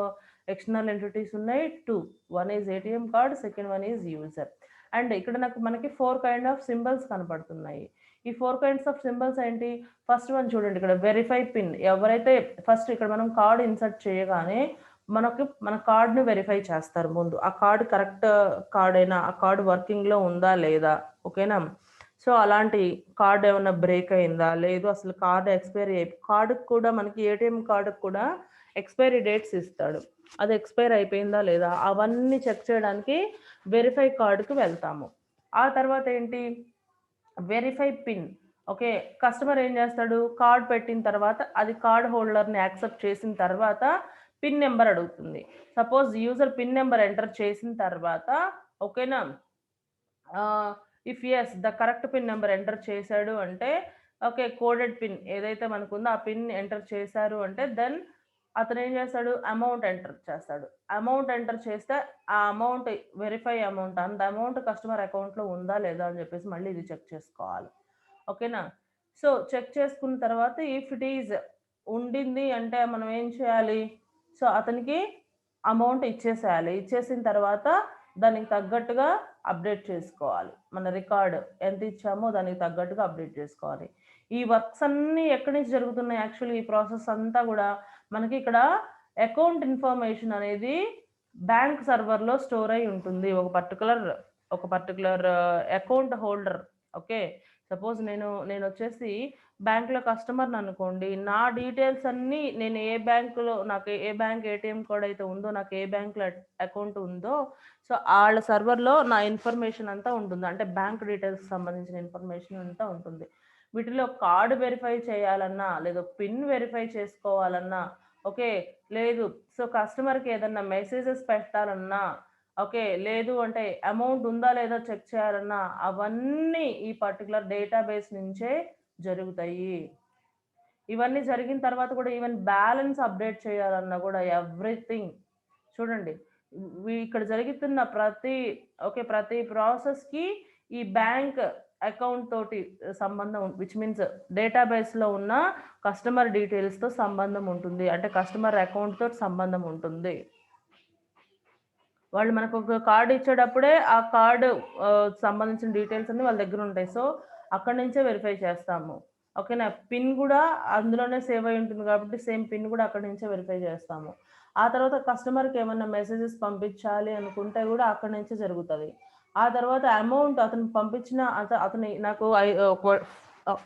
ఎక్స్టర్నల్ ఎంటిటీస్ ఉన్నాయి, 2. One is ATM card, second one is user. And ఇక్కడ మనకి 4 కైండ్ ఆఫ్ సింబల్స్ కనపడుతున్నాయి. ఈ 4 కైండ్స్ ఆఫ్ సింబల్స్ ఏంటి? ఫస్ట్ వన్ చూడండి, ఇక్కడ వెరిఫై పిన్. ఎవరైతే ఫస్ట్ ఇక్కడ మనం కార్డ్ ఇన్సర్ట్ చేయగానే మన కార్డ్ని వెరిఫై చేస్తారు ముందు, ఆ కార్డ్ కరెక్ట్ కార్డ్ అయినా, ఆ కార్డ్ వర్కింగ్లో ఉందా లేదా. ఓకేనా, సో అలాంటి కార్డ్ ఏమైనా బ్రేక్ అయిందా, లేదు అసలు కార్డ్ ఎక్స్పైరీ కార్డుకు కూడా మనకి ఏటీఎం కార్డుకు కూడా ఎక్స్పైరీ డేట్స్ ఇస్తాడు, అది ఎక్స్పైర్ అయిపోయిందా లేదా, అవన్నీ చెక్ చేయడానికి వెరిఫై కార్డుకు వెళ్తాము. ఆ తర్వాత ఏంటి, వెరిఫై పిన్. ఓకే, కస్టమర్ ఏం చేస్తాడు, కార్డ్ పెట్టిన తర్వాత అది కార్డ్ హోల్డర్ని యాక్సెప్ట్ చేసిన తర్వాత పిన్ నెంబర్ అడుగుతుంది. Suppose user pin number enter చేసిన తర్వాత, ఓకేనా, if is the correct pin number enter చేశాడు అంటే, ఓకే కోడెడ్ పిన్ ఏదైతే మనకు ఉందో ఆ పిన్ ఎంటర్ చేశారు అంటే, దెన్ అతను ఏం చేస్తాడు, అమౌంట్ ఎంటర్ చేస్తాడు. అమౌంట్ ఎంటర్ చేస్తే ఆ అమౌంట్ వెరిఫై అమౌంట్, అంత అమౌంట్ కస్టమర్ అకౌంట్లో ఉందా లేదా అని చెప్పేసి మళ్ళీ ఇది చెక్ చేసుకోవాలి. ఓకేనా, సో చెక్ చేసుకున్న తర్వాత ఇఫ్ ఇట్ ఈజ్ ఉండింది అంటే మనం ఏం చేయాలి, సో అతనికి అమౌంట్ ఇచ్చేసేయాలి. ఇచ్చేసిన తర్వాత దానికి తగ్గట్టుగా అప్డేట్ చేసుకోవాలి, మన రికార్డ్ ఎంత ఇచ్చామో దానికి తగ్గట్టుగా అప్డేట్ చేసుకోవాలి. ఈ వర్క్స్ అన్నీ ఎక్కడి నుంచి జరుగుతున్నాయి, యాక్చువల్లీ ఈ ప్రాసెస్ అంతా కూడా మనకి ఇక్కడ అకౌంట్ ఇన్ఫర్మేషన్ అనేది బ్యాంక్ సర్వర్లో స్టోర్ అయి ఉంటుంది, ఒక particular account holder. Okay, suppose నేను వచ్చేసి బ్యాంక్లో కస్టమర్ని అనుకోండి, నా డీటెయిల్స్ అన్నీ నేను ఏ బ్యాంకులో, నాకు ఏ బ్యాంక్ ఏటీఎం కోడ్ అయితే ఉందో, నాకు ఏ బ్యాంకులో అకౌంట్ ఉందో, సో వాళ్ళ సర్వర్లో నా ఇన్ఫర్మేషన్ అంతా ఉంటుంది, అంటే బ్యాంక్ డీటెయిల్స్ సంబంధించిన ఇన్ఫర్మేషన్ అంతా ఉంటుంది. వీటిలో కార్డు వెరిఫై చేయాలన్నా, లేదా పిన్ వెరిఫై చేసుకోవాలన్నా, ఓకే, లేదు సో కస్టమర్కి ఏదన్నా మెసేజెస్ పెట్టాలన్నా, ఓకే, లేదు అంటే అమౌంట్ ఉందా లేదా చెక్ చేయాలన్నా, అవన్నీ ఈ పర్టికులర్ డేటాబేస్ నుంచే జరుగుతాయి. ఇవన్నీ జరిగిన తర్వాత కూడా ఈవెన్ బ్యాలెన్స్ అప్డేట్ చేయాలన్నా కూడా ఎవ్రీథింగ్ చూడండి, ఇక్కడ జరుగుతున్న ప్రతి ప్రాసెస్కి ఈ బ్యాంక్ అకౌంట్ తోటి సంబంధం, విచ్ మీన్స్ డేటాబేస్లో ఉన్న కస్టమర్ డీటెయిల్స్తో సంబంధం ఉంటుంది, అంటే కస్టమర్ అకౌంట్తో సంబంధం ఉంటుంది. వాళ్ళు మనకు ఒక కార్డు ఇచ్చేటప్పుడే ఆ కార్డు సంబంధించిన డీటెయిల్స్ అన్ని వాళ్ళ దగ్గర ఉంటాయి, సో అక్కడి నుంచే వెరిఫై చేస్తాము. ఓకేనా, పిన్ కూడా అందులోనే సేవ్ అయి ఉంటుంది కాబట్టి సేమ్ పిన్ కూడా అక్కడి నుంచే వెరిఫై చేస్తాము. ఆ తర్వాత కస్టమర్కి ఏమన్నా మెసేజెస్ పంపించాలి అనుకుంటే కూడా అక్కడి నుంచే జరుగుతుంది. ఆ తర్వాత అమౌంట్ అతను పంపించిన అతని నాకు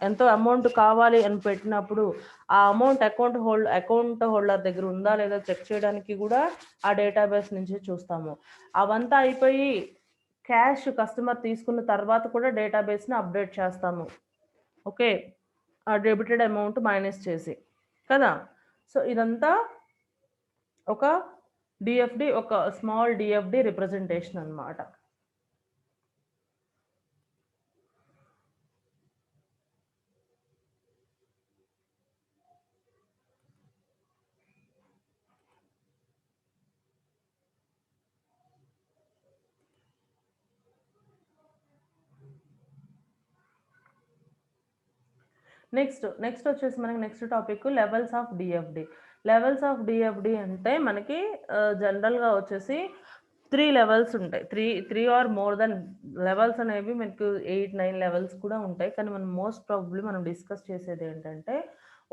ఎంతో అమౌంట్ కావాలి అని పెట్టినప్పుడు ఆ అమౌంట్ అకౌంట్ హోల్డర్ దగ్గర ఉందా లేదా చెక్ చేయడానికి కూడా ఆ డేటాబేస్ నుంచి చూస్తాము. అవంతా అయిపోయి క్యాష్ కస్టమర్ తీసుకున్న తర్వాత కూడా డేటాబేస్ని అప్డేట్ చేస్తాము. ఓకే, ఆ డెబిటెడ్ అమౌంట్ మైనస్ చేసి కదా. సో ఇదంతా ఒక డిఎఫ్డి ఒక స్మాల్ డిఎఫ్డి రిప్రజెంటేషన్ అన్నమాట. నెక్స్ట్ వచ్చేసి మనకి next topic levels of DFD. Levels of DFD అంటే మనకి జనరల్గా వచ్చేసి 3 లెవెల్స్ ఉంటాయి. Three or more than levels అనేవి మనకు 8-9 లెవెల్స్ కూడా ఉంటాయి. కానీ మనం మోస్ట్ ప్రాబబ్లీ మనం డిస్కస్ చేసేది ఏంటంటే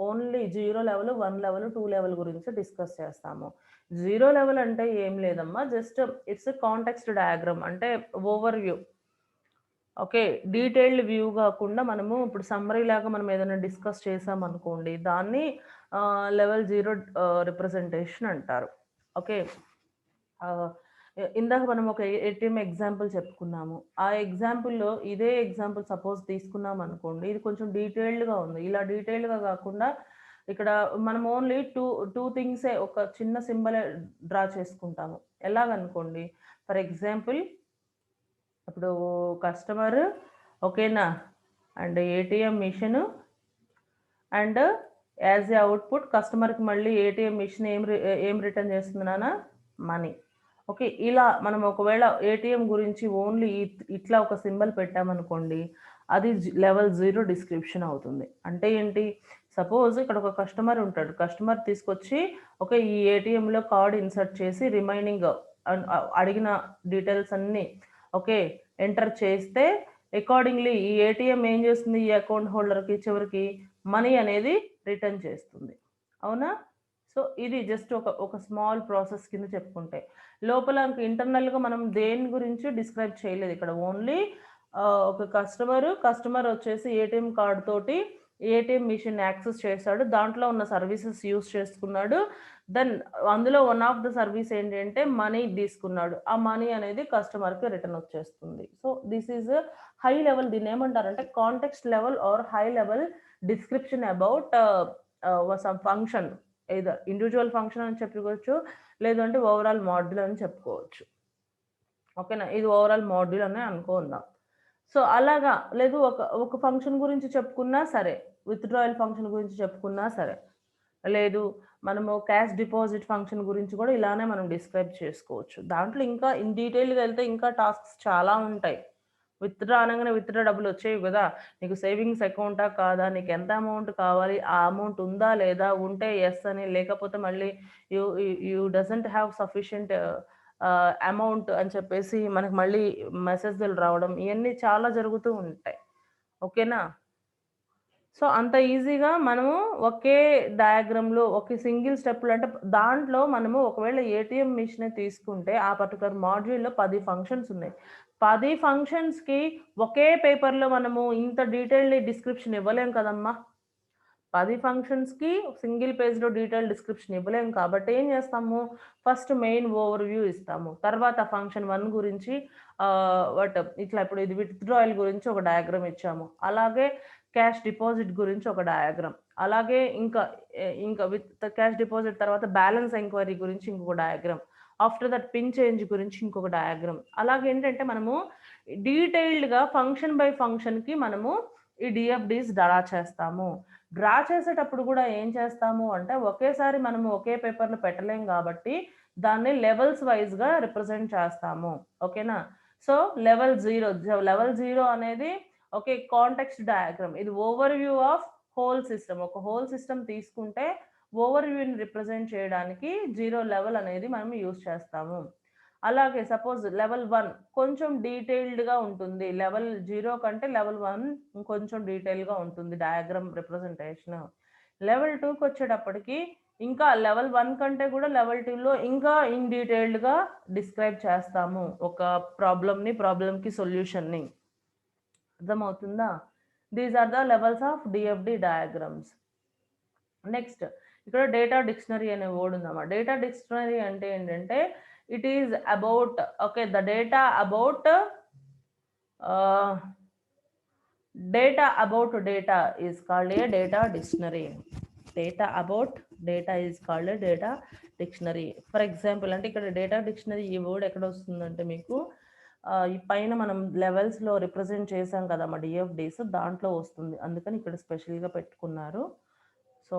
ఓన్లీ 0 లెవెల్, 1 లెవెల్, 2 లెవెల్ గురించి డిస్కస్ చేస్తాము. 0 లెవెల్ అంటే ఏం లేదమ్మా, జస్ట్ ఇట్స్ కాంటెక్స్ట్ డయాగ్రామ్, అంటే over view. Okay, detailed view కాకుండా మనము ఇప్పుడు సమ్మరీ లాగా మనం ఏదైనా డిస్కస్ చేసామనుకోండి, దాన్ని లెవెల్ 0 రిప్రజెంటేషన్ అంటారు. ఓకే, ఇందాక మనం ఒక ఏటీఎం ఎగ్జాంపుల్ చెప్పుకున్నాము. ఆ ఎగ్జాంపుల్లో ఇదే ఎగ్జాంపుల్ సపోజ్ తీసుకున్నాం అనుకోండి, ఇది కొంచెం డీటెయిల్డ్గా ఉంది. ఇలా డీటెయిల్డ్గా కాకుండా ఇక్కడ మనం ఓన్లీ టూ థింగ్సే ఒక చిన్న సింబల్ డ్రా చేసుకుంటాము. ఎలాగనుకోండి, ఫర్ ఎగ్జాంపుల్ ఇప్పుడు కస్టమర్, ఓకేనా, and ATM machine, and as a output కస్టమర్కి మళ్ళీ ఏటీఎం మిషన్ ఏం రిటర్న్ చేస్తుంది నాన్న, మనీ. ఓకే, ఇలా మనం ఒకవేళ ఏటీఎం గురించి ఓన్లీ ఇట్లా ఒక సింబల్ పెట్టామనుకోండి, అది లెవెల్ 0 డిస్క్రిప్షన్ అవుతుంది. అంటే ఏంటి, సపోజ్ ఇక్కడ ఒక కస్టమర్ ఉంటాడు. కస్టమర్ తీసుకొచ్చి ఓకే ఈ ఏటీఎంలో కార్డ్ ఇన్సర్ట్ చేసి రిమైనింగ్ అడిగిన డీటెయిల్స్ అన్నీ ఓకే ఎంటర్ చేస్తే అకార్డింగ్లీ ఈ ఏటీఎం ఏం చేస్తుంది, ఈ అకౌంట్ హోల్డర్కి చివరికి మనీ అనేది రిటర్న్ చేస్తుంది. అవునా? సో ఇది జస్ట్ ఒక స్మాల్ ప్రాసెస్ కింద చెప్పుకుంటే, లోపల ఇంటర్నల్గా మనం దేని గురించి డిస్క్రైబ్ చేయలేదు ఇక్కడ. ఓన్లీ ఒక కస్టమర్ వచ్చేసి ఏటీఎం కార్డ్ తోటి ఏటీఎం మిషన్ యాక్సెస్ చేశాడు, దాంట్లో ఉన్న సర్వీసెస్ యూస్ చేసుకున్నాడు. దెన్ అందులో వన్ ఆఫ్ ద సర్వీస్ ఏంటంటే మనీ తీసుకున్నాడు. ఆ మనీ అనేది కస్టమర్కి రిటర్న్ వచ్చేస్తుంది. So this is high level. దీన్ని ఏమంటారంటే context level or high level description about sum function. ఏదో ఇండివిజువల్ ఫంక్షన్ అని చెప్పుకోవచ్చు, లేదంటే ఓవరాల్ మాడ్యూల్ అని చెప్పుకోవచ్చు. ఓకేనా, ఇది ఓవరాల్ మాడ్యూల్ అని అనుకుందాం. సో అలాగా, లేదు ఒక ఫంక్షన్ గురించి చెప్పుకున్నా సరే, విత్డ్రాయల్ ఫంక్షన్ గురించి చెప్పుకున్నా సరే, లేదు మనము క్యాష్ డిపాజిట్ ఫంక్షన్ గురించి కూడా ఇలానే మనం డిస్క్రైబ్ చేసుకోవచ్చు. దాంట్లో ఇంకా ఇన్ డీటెయిల్గా వెళ్తే ఇంకా టాస్క్స్ చాలా ఉంటాయి. విత్డ్రా అనగానే విత్డ్రా డబ్బులు వచ్చేవి కదా, నీకు సేవింగ్స్ అకౌంటా కాదా, నీకు ఎంత అమౌంట్ కావాలి, ఆ అమౌంట్ ఉందా లేదా, ఉంటే ఎస్ అని, లేకపోతే మళ్ళీ you doesn't have sufficient amount అని చెప్పేసి మనకు మళ్ళీ మెసేజ్లు రావడం, ఇవన్నీ చాలా జరుగుతూ ఉంటాయి. ఓకేనా? సో అంత ఈజీగా మనము ఒకే డయాగ్రామ్లో ఒక సింగిల్ స్టెప్లో, అంటే దాంట్లో మనము ఒకవేళ ఏటీఎం మిషన్ తీసుకుంటే ఆ పర్టికులర్ మాడ్యూల్లో 10 ఫంక్షన్స్ ఉన్నాయి. 10 ఫంక్షన్స్కి ఒకే పేపర్లో మనము ఇంత డీటెయిల్డ్ డిస్క్రిప్షన్ ఇవ్వలేం కదమ్మా. 10 ఫంక్షన్స్కి సింగిల్ పేజ్లో డీటెయిల్ డిస్క్రిప్షన్ ఇవ్వలేము. కాబట్టి ఏం చేస్తాము, ఫస్ట్ మెయిన్ ఓవర్ వ్యూ ఇస్తాము, తర్వాత ఫంక్షన్ 1 గురించి ఇట్లా ఇప్పుడు ఇది విత్డ్రాయల్ గురించి ఒక డయాగ్రామ్ ఇచ్చాము, అలాగే క్యాష్ డిపాజిట్ గురించి ఒక డయాగ్రామ్, అలాగే ఇంకా విత్ క్యాష్ డిపాజిట్ తర్వాత బ్యాలెన్స్ ఎంక్వైరీ గురించి ఇంకొక diagram, after that pin change గురించి ఇంకొక డయాగ్రామ్. అలాగే ఏంటంటే మనము డీటెయిల్డ్గా ఫంక్షన్ బై ఫంక్షన్కి మనము ఈ డిఎఫ్డీస్ డ్రా చేస్తాము. డ్రా చేసేటప్పుడు కూడా ఏం చేస్తాము అంటే ఒకేసారి మనము ఒకే పేపర్లో పెట్టలేం కాబట్టి దాన్ని లెవెల్స్ వైజ్గా రిప్రజెంట్ చేస్తాము. ఓకేనా? సో లెవెల్ 0 అనేది ఓకే కాంటెక్స్ట్ డయాగ్రామ్. ఇది over view of whole system. ఒక హోల్ సిస్టమ్ తీసుకుంటే ఓవర్ వ్యూని రిప్రజెంట్ చేయడానికి 0 లెవెల్ అనేది మనం యూజ్ చేస్తాము. అలాగే సపోజ్ లెవెల్ 1 కొంచెం డీటెయిల్డ్గా ఉంటుంది. లెవెల్ 0 కంటే లెవెల్ 1 ఇంకొంచెం డీటెయిల్గా ఉంటుంది డయాగ్రామ్ రిప్రజెంటేషన్. లెవెల్ 2కి వచ్చేటప్పటికి ఇంకా లెవెల్ 1 కంటే కూడా లెవెల్ 2లో ఇంకా ఇన్ డీటెయిల్డ్గా డిస్క్రైబ్ చేస్తాము ఒక ప్రాబ్లమ్కి సొల్యూషన్ని. అర్థమవుతుందా? These are the levels of DFD diagrams. Next ఇక్కడ డేటా డిక్షనరీ అనే వర్డ్ ఉందన్నమాట. డేటా డిక్షనరీ అంటే ఏంటంటే it is about okay the data about data is called a data dictionary. Data about data is called data dictionary. For example అంటే ఇక్కడ data dictionary ఈ word ఎక్కడ వస్తుందంటే మీకు ఈ పైన మనం లెవెల్స్లో రిప్రజెంట్ చేసాం కదా మా డిఎఫ్డీస్, దాంట్లో వస్తుంది, అందుకని ఇక్కడ స్పెషల్గా పెట్టుకున్నారు. సో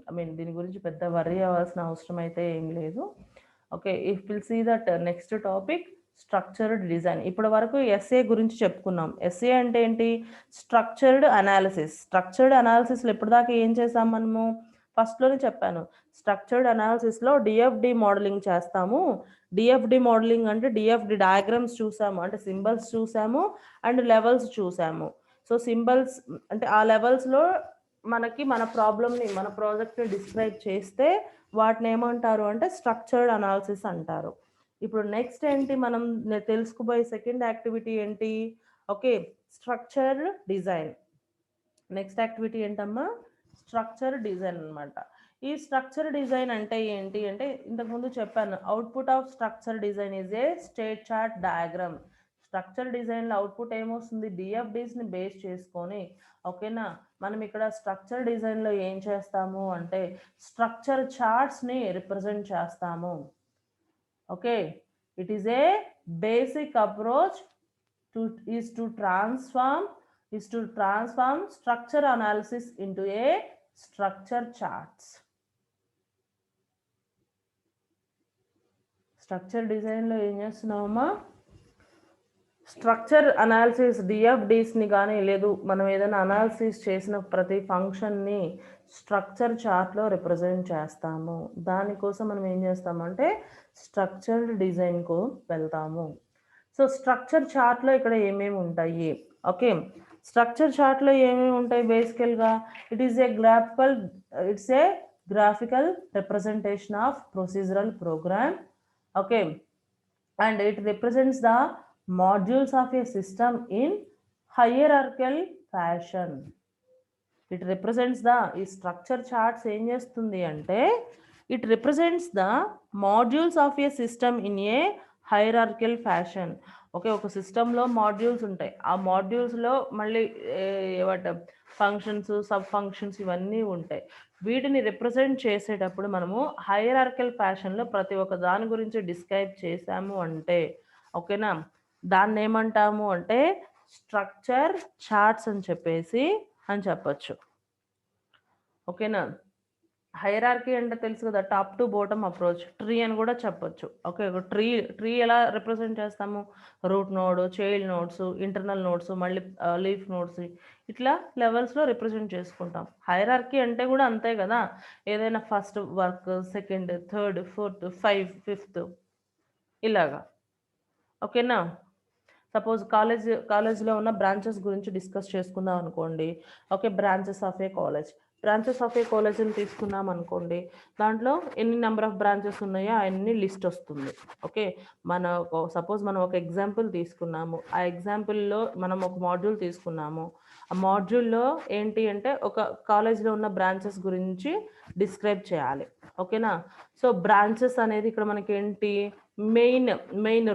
ఐ మీన్ దీని గురించి పెద్ద వర్రీ అవ్వాల్సిన అవసరం అయితే ఏం లేదు. Okay, if will see that next topic structured design. ఇప్పటి వరకు ఎస్ఏ గురించి చెప్పుకున్నాం. ఎస్ఏ అంటే ఏంటి? Structured analysis. స్ట్రక్చర్డ్ అనాలిసిస్లో ఇప్పటిదాకా ఏం చేసాం మనము? ఫస్ట్లోనే చెప్పాను, స్ట్రక్చర్డ్ అనాలిసిస్లో డిఎఫ్డి మోడలింగ్ చేస్తాము. డిఎఫ్డి మోడలింగ్ అంటే డిఎఫ్డి డయాగ్రామ్స్ చూసాము, అంటే సింబల్స్ చూసాము అండ్ లెవెల్స్ చూసాము. సో సింబల్స్ అంటే ఆ లెవెల్స్లో మనకి మన ప్రాబ్లమ్ని మన ప్రాజెక్ట్ని డిస్క్రైబ్ చేస్తే వాటిని ఏమంటారు అంటే స్ట్రక్చర్డ్ అనాలిసిస్ అంటారు. ఇప్పుడు నెక్స్ట్ ఏంటి మనం తెలుసుకోబోయే సెకండ్ యాక్టివిటీ ఏంటి? Okay, structure design. Next activity ఏంటమ్మా? స్ట్రక్చర్ డిజైన్ అనమాట. ఈ స్ట్రక్చర్ డిజైన్ అంటే ఏంటి అంటే ఇంతకుముందు చెప్పాను, output of structure design is A state chart diagram. Structure డిజైన్లో అవుట్పుట్ ఏమొస్తుంది? డిఎఫ్డీస్ని బేస్ చేసుకొని, ఓకేనా, మనం ఇక్కడ స్ట్రక్చర్ డిజైన్లో ఏం చేస్తాము అంటే స్ట్రక్చర్ చార్ట్స్ని రిప్రజెంట్ చేస్తాము. Okay, it is A basic approach to transform structure analysis into a structure charts. Structure డిజైన్లో ఏం చేస్తున్నామమ్మా? స్ట్రక్చర్ అనాలిసిస్ డిఎఫ్డీస్ని కానీ లేదు మనం ఏదైనా అనాలిసిస్ చేసిన ప్రతి ఫంక్షన్ని స్ట్రక్చర్ చార్ట్లో రిప్రజెంట్ చేస్తాము. దానికోసం మనం ఏం చేస్తామంటే స్ట్రక్చర్డ్ డిజైన్కు వెళ్తాము. సో స్ట్రక్చర్ చార్ట్లో ఇక్కడ ఏమేమి ఉంటాయి? ఓకే, స్ట్రక్చర్ చార్ట్లో ఏమేమి ఉంటాయి బేసికల్గా? It's a graphical representation of procedural program. Okay, and it represents the modules of a system in hierarchical fashion. It represents the ఈ స్ట్రక్చర్ చార్ట్స్ ఏం చేస్తుంది అంటే it represents the modules of A system in a hierarchical fashion. Okay, ఒక సిస్టంలో modules ఉంటాయి, ఆ మాడ్యూల్స్లో మళ్ళీ ఏమంట ఫంక్షన్స్, సబ్ ఫంక్షన్స్ ఇవన్నీ ఉంటాయి. వీటిని రిప్రజెంట్ చేసేటప్పుడు మనము హైరార్కికల్ ఫ్యాషన్లో ప్రతి ఒక్క దాని గురించి డిస్క్రైబ్ చేసాము అంటే, ఓకేనా, దాన్ని ఏమంటాము అంటే స్ట్రక్చర్ చార్ట్స్ అని చెప్పొచ్చు. ఓకేనా, హైరార్కీ అంటే తెలుసు కదా, top to bottom approach. Tree అని కూడా చెప్పొచ్చు. ఓకే, ట్రీ ఎలా రిప్రజెంట్ చేస్తాము? Root node, child nodes, internal nodes, మళ్ళీ లీఫ్ నోడ్స్, ఇట్లా లెవెల్స్లో రిప్రజెంట్ చేసుకుంటాం. హైరార్కీ అంటే కూడా అంతే కదా, ఏదైనా first work, second, third, fourth, 5, 5th ఇలాగా. ఓకేనా, సపోజ్ కాలేజ్లో ఉన్న బ్రాంచెస్ గురించి డిస్కస్ చేసుకుందాం అనుకోండి. ఓకే, బ్రాంచెస్ ఆఫ్ ఏ కాలేజ్ని తీసుకున్నాం అనుకోండి, దాంట్లో ఎన్ని నెంబర్ ఆఫ్ బ్రాంచెస్ ఉన్నాయో అన్ని లిస్ట్ వస్తుంది. ఓకే, సపోజ్ మనం ఒక ఎగ్జాంపుల్ తీసుకున్నాము, ఆ ఎగ్జాంపుల్లో మనం ఒక మాడ్యూల్ తీసుకున్నాము. ఆ మాడ్యూల్లో ఏంటి అంటే ఒక కాలేజ్లో ఉన్న బ్రాంచెస్ గురించి డిస్క్రైబ్ చేయాలి. ఓకేనా, సో బ్రాంచెస్ అనేది ఇక్కడ మనకి ఏంటి, మెయిన్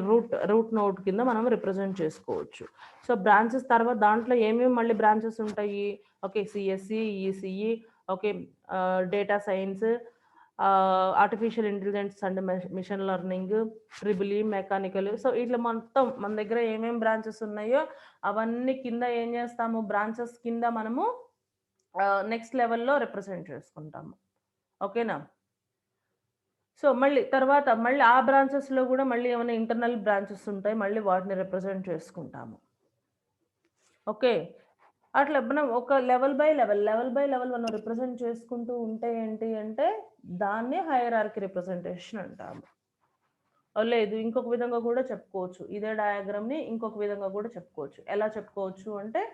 రూట్ నోడ్ కింద మనం రిప్రజెంట్ చేసుకోవచ్చు. సో బ్రాంచెస్ తర్వాత దాంట్లో ఏమేమి మళ్ళీ బ్రాంచెస్ ఉంటాయి? Okay, CSC, ECE, okay, data science, artificial intelligence and machine learning, triple E, mechanical. So ఇట్లా మొత్తం మన దగ్గర ఏమేమి బ్రాంచెస్ ఉన్నాయో అవన్నీ కింద ఏం చేస్తాము, బ్రాంచెస్ కింద మనము నెక్స్ట్ లెవెల్లో రిప్రజెంట్ చేసుకుంటాము. ఓకేనా, సో తర్వాత మళ్ళీ ఆ బ్రాంచెస్లో కూడా మళ్ళీ ఏమైనా ఇంటర్నల్ బ్రాంచెస్ ఉంటాయి, మళ్ళీ వాటిని రిప్రజెంట్ చేసుకుంటాము. ఓకే, అట్లా మనం ఒక లెవెల్ బై లెవెల్ మనం రిప్రజెంట్ చేసుకుంటూ ఉంటే ఏంటి అంటే దాన్ని హైరార్కీ రిప్రజెంటేషన్ అంటాము. లేదు, ఇంకొక విధంగా కూడా చెప్పుకోవచ్చు, ఇదే డయాగ్రామ్ని ఇంకొక విధంగా కూడా చెప్పుకోవచ్చు. ఎలా చెప్పుకోవచ్చు అంటే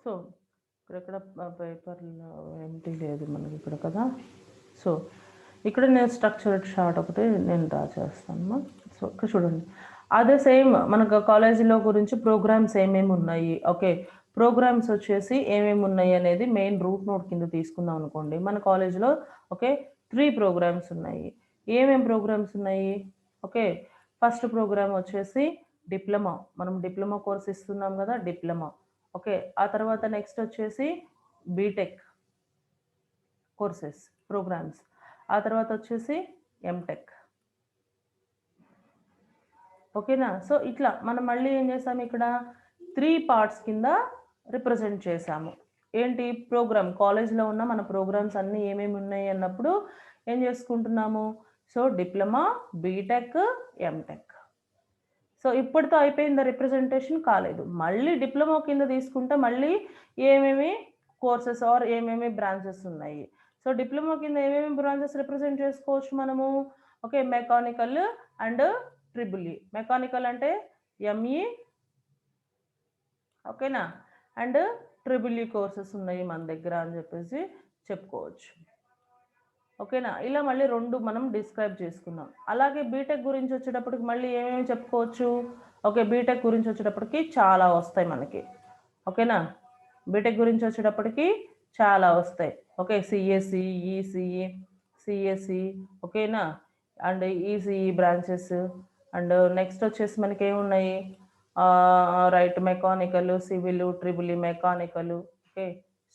సో ఇక్కడ పేపర్లో ఎంటీ లేదు మనకి ఇక్కడ కదా. సో ఇక్కడ నేను స్ట్రక్చర్డ్ చార్ట్ ఒకటి నేను డ్రా చేస్తాను. సో ఇక్కడ చూడండి, అదే సేమ్ మనకు కాలేజీలో గురించి ప్రోగ్రామ్స్ ఏమేమి ఉన్నాయి. ఓకే, ప్రోగ్రామ్స్ వచ్చేసి ఏమేమి ఉన్నాయి అనేది మెయిన్ రూట్ నోట్ కింద తీసుకుందాం అనుకోండి. మన కాలేజ్లో ఓకే 3 ప్రోగ్రామ్స్ ఉన్నాయి. ఏమేమి ప్రోగ్రామ్స్ ఉన్నాయి? ఓకే, ఫస్ట్ ప్రోగ్రామ్ వచ్చేసి డిప్లొమా. మనం డిప్లొమా కోర్స్ ఇస్తున్నాం కదా, డిప్లొమా. ఓకే, ఆ తర్వాత నెక్స్ట్ వచ్చేసి బీటెక్ కోర్సెస్ ప్రోగ్రామ్స్. ఆ తర్వాత వచ్చేసి ఎంటెక్. ఓకేనా? సో ఇట్లా మనం మళ్ళీ ఏం చేసాం, ఇక్కడ 3 పార్ట్స్ కింద రిప్రజెంట్ చేసాము. ఏంటి ప్రోగ్రామ్, కాలేజ్లో ఉన్న మన ప్రోగ్రామ్స్ అన్నీ ఏమేమి ఉన్నాయి అన్నప్పుడు ఏం చేసుకుంటున్నాము. So diploma, BTech, MTech. So ఇప్పటితో అయిపోయిందా రిప్రజెంటేషన్? కాలేదు. మళ్ళీ డిప్లొమా కింద తీసుకుంటే మళ్ళీ ఏమేమి కోర్సెస్ ఆర్ ఏమేమి బ్రాంచెస్ ఉన్నాయి. సో డిప్లొమా కింద ఏమేమి బ్రాంచెస్ రిప్రజెంట్ చేసుకోవచ్చు మనము? Okay, mechanical and triple E. Mechanical అంటే ఎంఈ, ఓకేనా, అండ్ ట్రిపుల్ ఈ కోర్సెస్ ఉన్నాయి మన దగ్గర అని చెప్పేసి చెప్పుకోవచ్చు. ఓకేనా, ఇలా మళ్ళీ 2 మనం డిస్క్రైబ్ చేసుకున్నాం. అలాగే బీటెక్ గురించి వచ్చేటప్పటికి మళ్ళీ ఏమేమి చెప్పుకోవచ్చు? ఓకే, బీటెక్ గురించి వచ్చేటప్పటికి చాలా వస్తాయి మనకి. ఓకేనా, బీటెక్ గురించి వచ్చేటప్పటికి చాలా వస్తాయి. ఓకే, సిఎస్సి, ఈసీఈ, సిఎస్సి, ఓకేనా, and ECE branches. And next వచ్చేసి మనకి ఏమున్నాయి, right, mechanical, civil, triple E, mechanical, okay,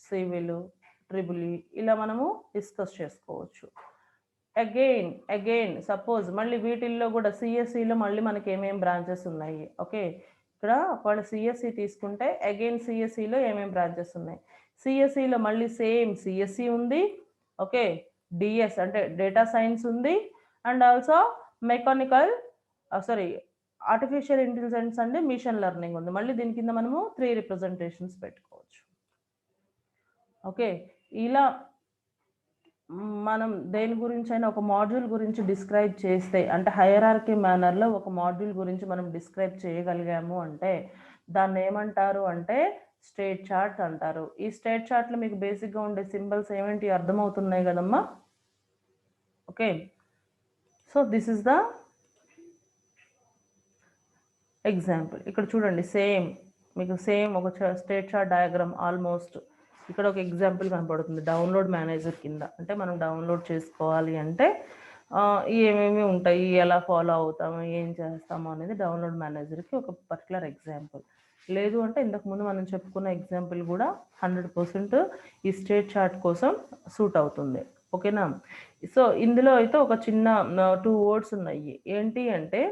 civil, triple E, ఇలా మనము డిస్కస్ చేసుకోవచ్చు. అగైన్ సపోజ్ మళ్ళీ వీటిల్లో కూడా సిఎస్సిలో మళ్ళీ మనకి ఏమేమి బ్రాంచెస్ ఉన్నాయి. ఓకే, ఇక్కడ ఒకవేళ సిఎస్సి తీసుకుంటే అగైన్ సిఎస్సిలో ఏమేమి బ్రాంచెస్ ఉన్నాయి. సిఎస్సిలో మళ్ళీ సేమ్ సిఎస్సి ఉంది. ఓకే, డిఎస్ అంటే డేటా సైన్స్ ఉంది. And also mechanical sorry artificial intelligence and machine learning ఉంది. మళ్ళీ దీని కింద మనము 3 రిప్రజెంటేషన్స్ పెట్టుకోవచ్చు. ఓకే, ఇలా మనం దేని గురించి అయినా ఒక మాడ్యూల్ గురించి డిస్క్రైబ్ చేస్తే, అంటే హైరార్కీ మేనర్లో ఒక మాడ్యూల్ గురించి మనం డిస్క్రైబ్ చేయగలిగాము అంటే దాన్ని ఏమంటారు అంటే స్టేట్ చార్ట్ అంటారు. ఈ స్టేట్ చార్ట్లో మీకు బేసిక్గా ఉండే సింబల్స్ ఏమిటి అర్థమవుతున్నాయి కదమ్మా? Okay, so this is the example. ఇక్కడ చూడండి, మీకు సేమ్ ఒక స్టేట్ చార్ట్ డయాగ్రామ్ ఆల్మోస్ట్ ఇక్కడ ఒక ఎగ్జాంపుల్ కనపడుతుంది డౌన్లోడ్ మేనేజర్ కింద. అంటే మనం డౌన్లోడ్ చేసుకోవాలి అంటే ఏమేమి ఉంటాయి, ఎలా ఫాలో అవుతాము, ఏం చేస్తాము అనేది డౌన్లోడ్ మేనేజర్కి ఒక పర్టికులర్ ఎగ్జాంపుల్. లేదు అంటే ఇంతకుముందు మనం చెప్పుకున్న ఎగ్జాంపుల్ కూడా 100% ఈ స్టేట్ చార్ట్ కోసం సూట్ అవుతుంది. ఓకేనా? సో ఇందులో అయితే ఒక చిన్న 2 వర్డ్స్ ఉన్నాయి. ఏంటి అంటే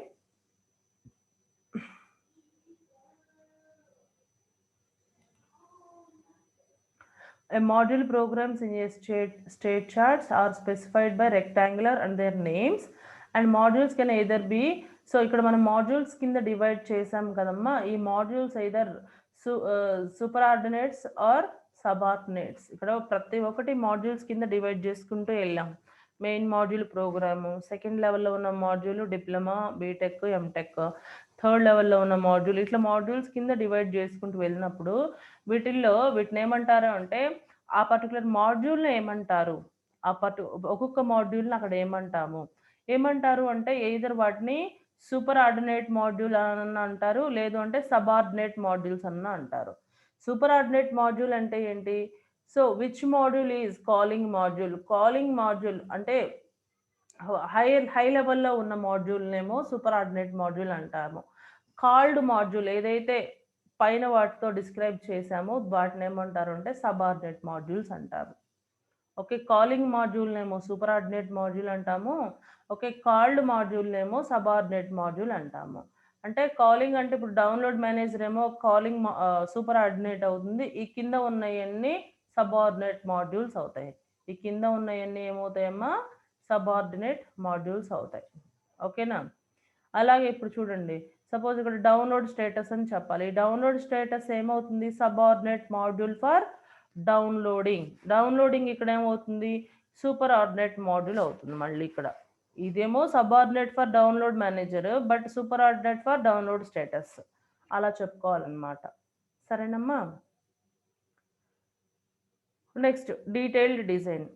a module programs in a state charts are specified by rectangular and their names, and modules can either be, సో ఇక్కడ మనం మాడ్యూల్స్ కింద డివైడ్ చేసాం కదమ్మా. ఈ modules either superordinates or subordinates. ఇక్కడ ప్రతి ఒక్కటి మాడ్యూల్స్ కింద డివైడ్ చేసుకుంటూ వెళ్ళాం. మెయిన్ మాడ్యూల్ ప్రోగ్రాము, సెకండ్ లెవెల్లో ఉన్న module diploma, BTech, M Tech, third లెవెల్లో ఉన్న మాడ్యూల్, ఇట్లా మాడ్యూల్స్ కింద డివైడ్ చేసుకుంటూ వెళ్ళినప్పుడు వీటిని ఏమంటారు అంటే ఆ పర్టికులర్ మాడ్యూల్ని ఏమంటారు, ఒక్కొక్క మాడ్యూల్ని అక్కడ ఏమంటారు అంటే ఎయిదర్ వాటిని సూపర్ ఆర్డినేట్ మాడ్యూల్ అని అంటారు, లేదు అంటే సబ్ ఆర్డినేట్ మాడ్యూల్స్ అన్న అంటారు. సూపర్ ఆర్డినేట్ మాడ్యూల్ అంటే ఏంటి? So which module is calling module అంటే హై లెవెల్లో ఉన్న మాడ్యూల్నేమో సూపర్ ఆర్డినేట్ మాడ్యూల్ అంటాము. కాల్డ్ మాడ్యూల్ ఏదైతే పైన వాటితో డిస్క్రైబ్ చేసామో వాటిని ఏమంటారు అంటే సబ్ ఆర్డినేట్ మాడ్యూల్స్ అంటారు. ఓకే, కాలింగ్ మాడ్యూల్నేమో సూపర్ ఆర్డినేట్ మాడ్యూల్ అంటాము. ఓకే, కాల్డ్ మాడ్యూల్నేమో సబ్ ఆర్డినేట్ మాడ్యూల్ అంటాము. అంటే కాలింగ్ అంటే ఇప్పుడు డౌన్లోడ్ మేనేజర్ ఏమో కాలింగ్ సూపర్ ఆర్డినేట్ అవుతుంది. ఈ కింద ఉన్నవన్నీ సబ్ ఆర్డినేట్ మాడ్యూల్స్ అవుతాయి. ఈ కింద ఉన్నవన్నీ ఏమవుతాయమ్మా? సబ్ ఆర్డినేట్ మాడ్యూల్స్ అవుతాయి. ఓకేనా? అలాగే ఇప్పుడు చూడండి, సపోజ్ ఇక్కడ డౌన్లోడ్ స్టేటస్ అని చెప్పాలి. డౌన్లోడ్ స్టేటస్ ఏమవుతుంది? Sub ordinate module for downloading ఇక్కడ ఏమవుతుంది? సూపర్ ఆర్డినేట్ మాడ్యూల్ అవుతుంది. మళ్ళీ ఇక్కడ ఇదేమో sub ordinate for download manager, but super ordinate for download status, అలా చెప్పుకోవాలన్నమాట. సరేనమ్మా? Next detailed design.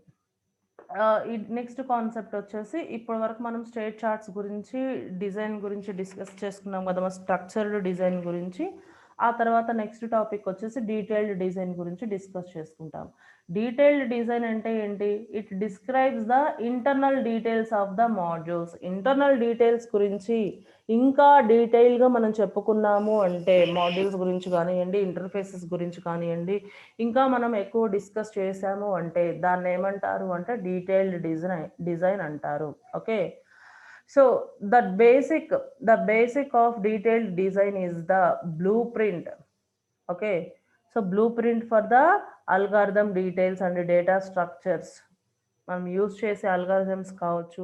ఈ నెక్స్ట్ కాన్సెప్ట్ వచ్చేసి ఇప్పటి వరకు మనం స్టేట్ చార్ట్స్ గురించి, డిజైన్ గురించి డిస్కస్ చేసుకున్నాం కదా, స్ట్రక్చర్డ్ డిజైన్ గురించి. ఆ తర్వాత నెక్స్ట్ టాపిక్ వచ్చేసి డీటెయిల్డ్ డిజైన్ గురించి డిస్కస్ చేసుకుంటాం. డీటెయిల్డ్ డిజైన్ అంటే ఏంటి? It describes the internal details of the modules. Internal details గురించి ఇంకా డీటెయిల్గా మనం చెప్పుకున్నాము అంటే మాడ్యూల్స్ గురించి కానివ్వండి, ఇంటర్ఫేసెస్ గురించి కానివ్వండి, ఇంకా మనం ఎక్కువ డిస్కస్ చేసాము అంటే దాన్ని ఏమంటారు అంటే డీటెయిల్డ్ డిజైన్ అంటారు. Okay, so the basic of detailed design is the blueprint. Okay, so blueprint for the algorithm details and data structures. మనం యూజ్ చేసే అల్గారిథమ్స్ కావచ్చు,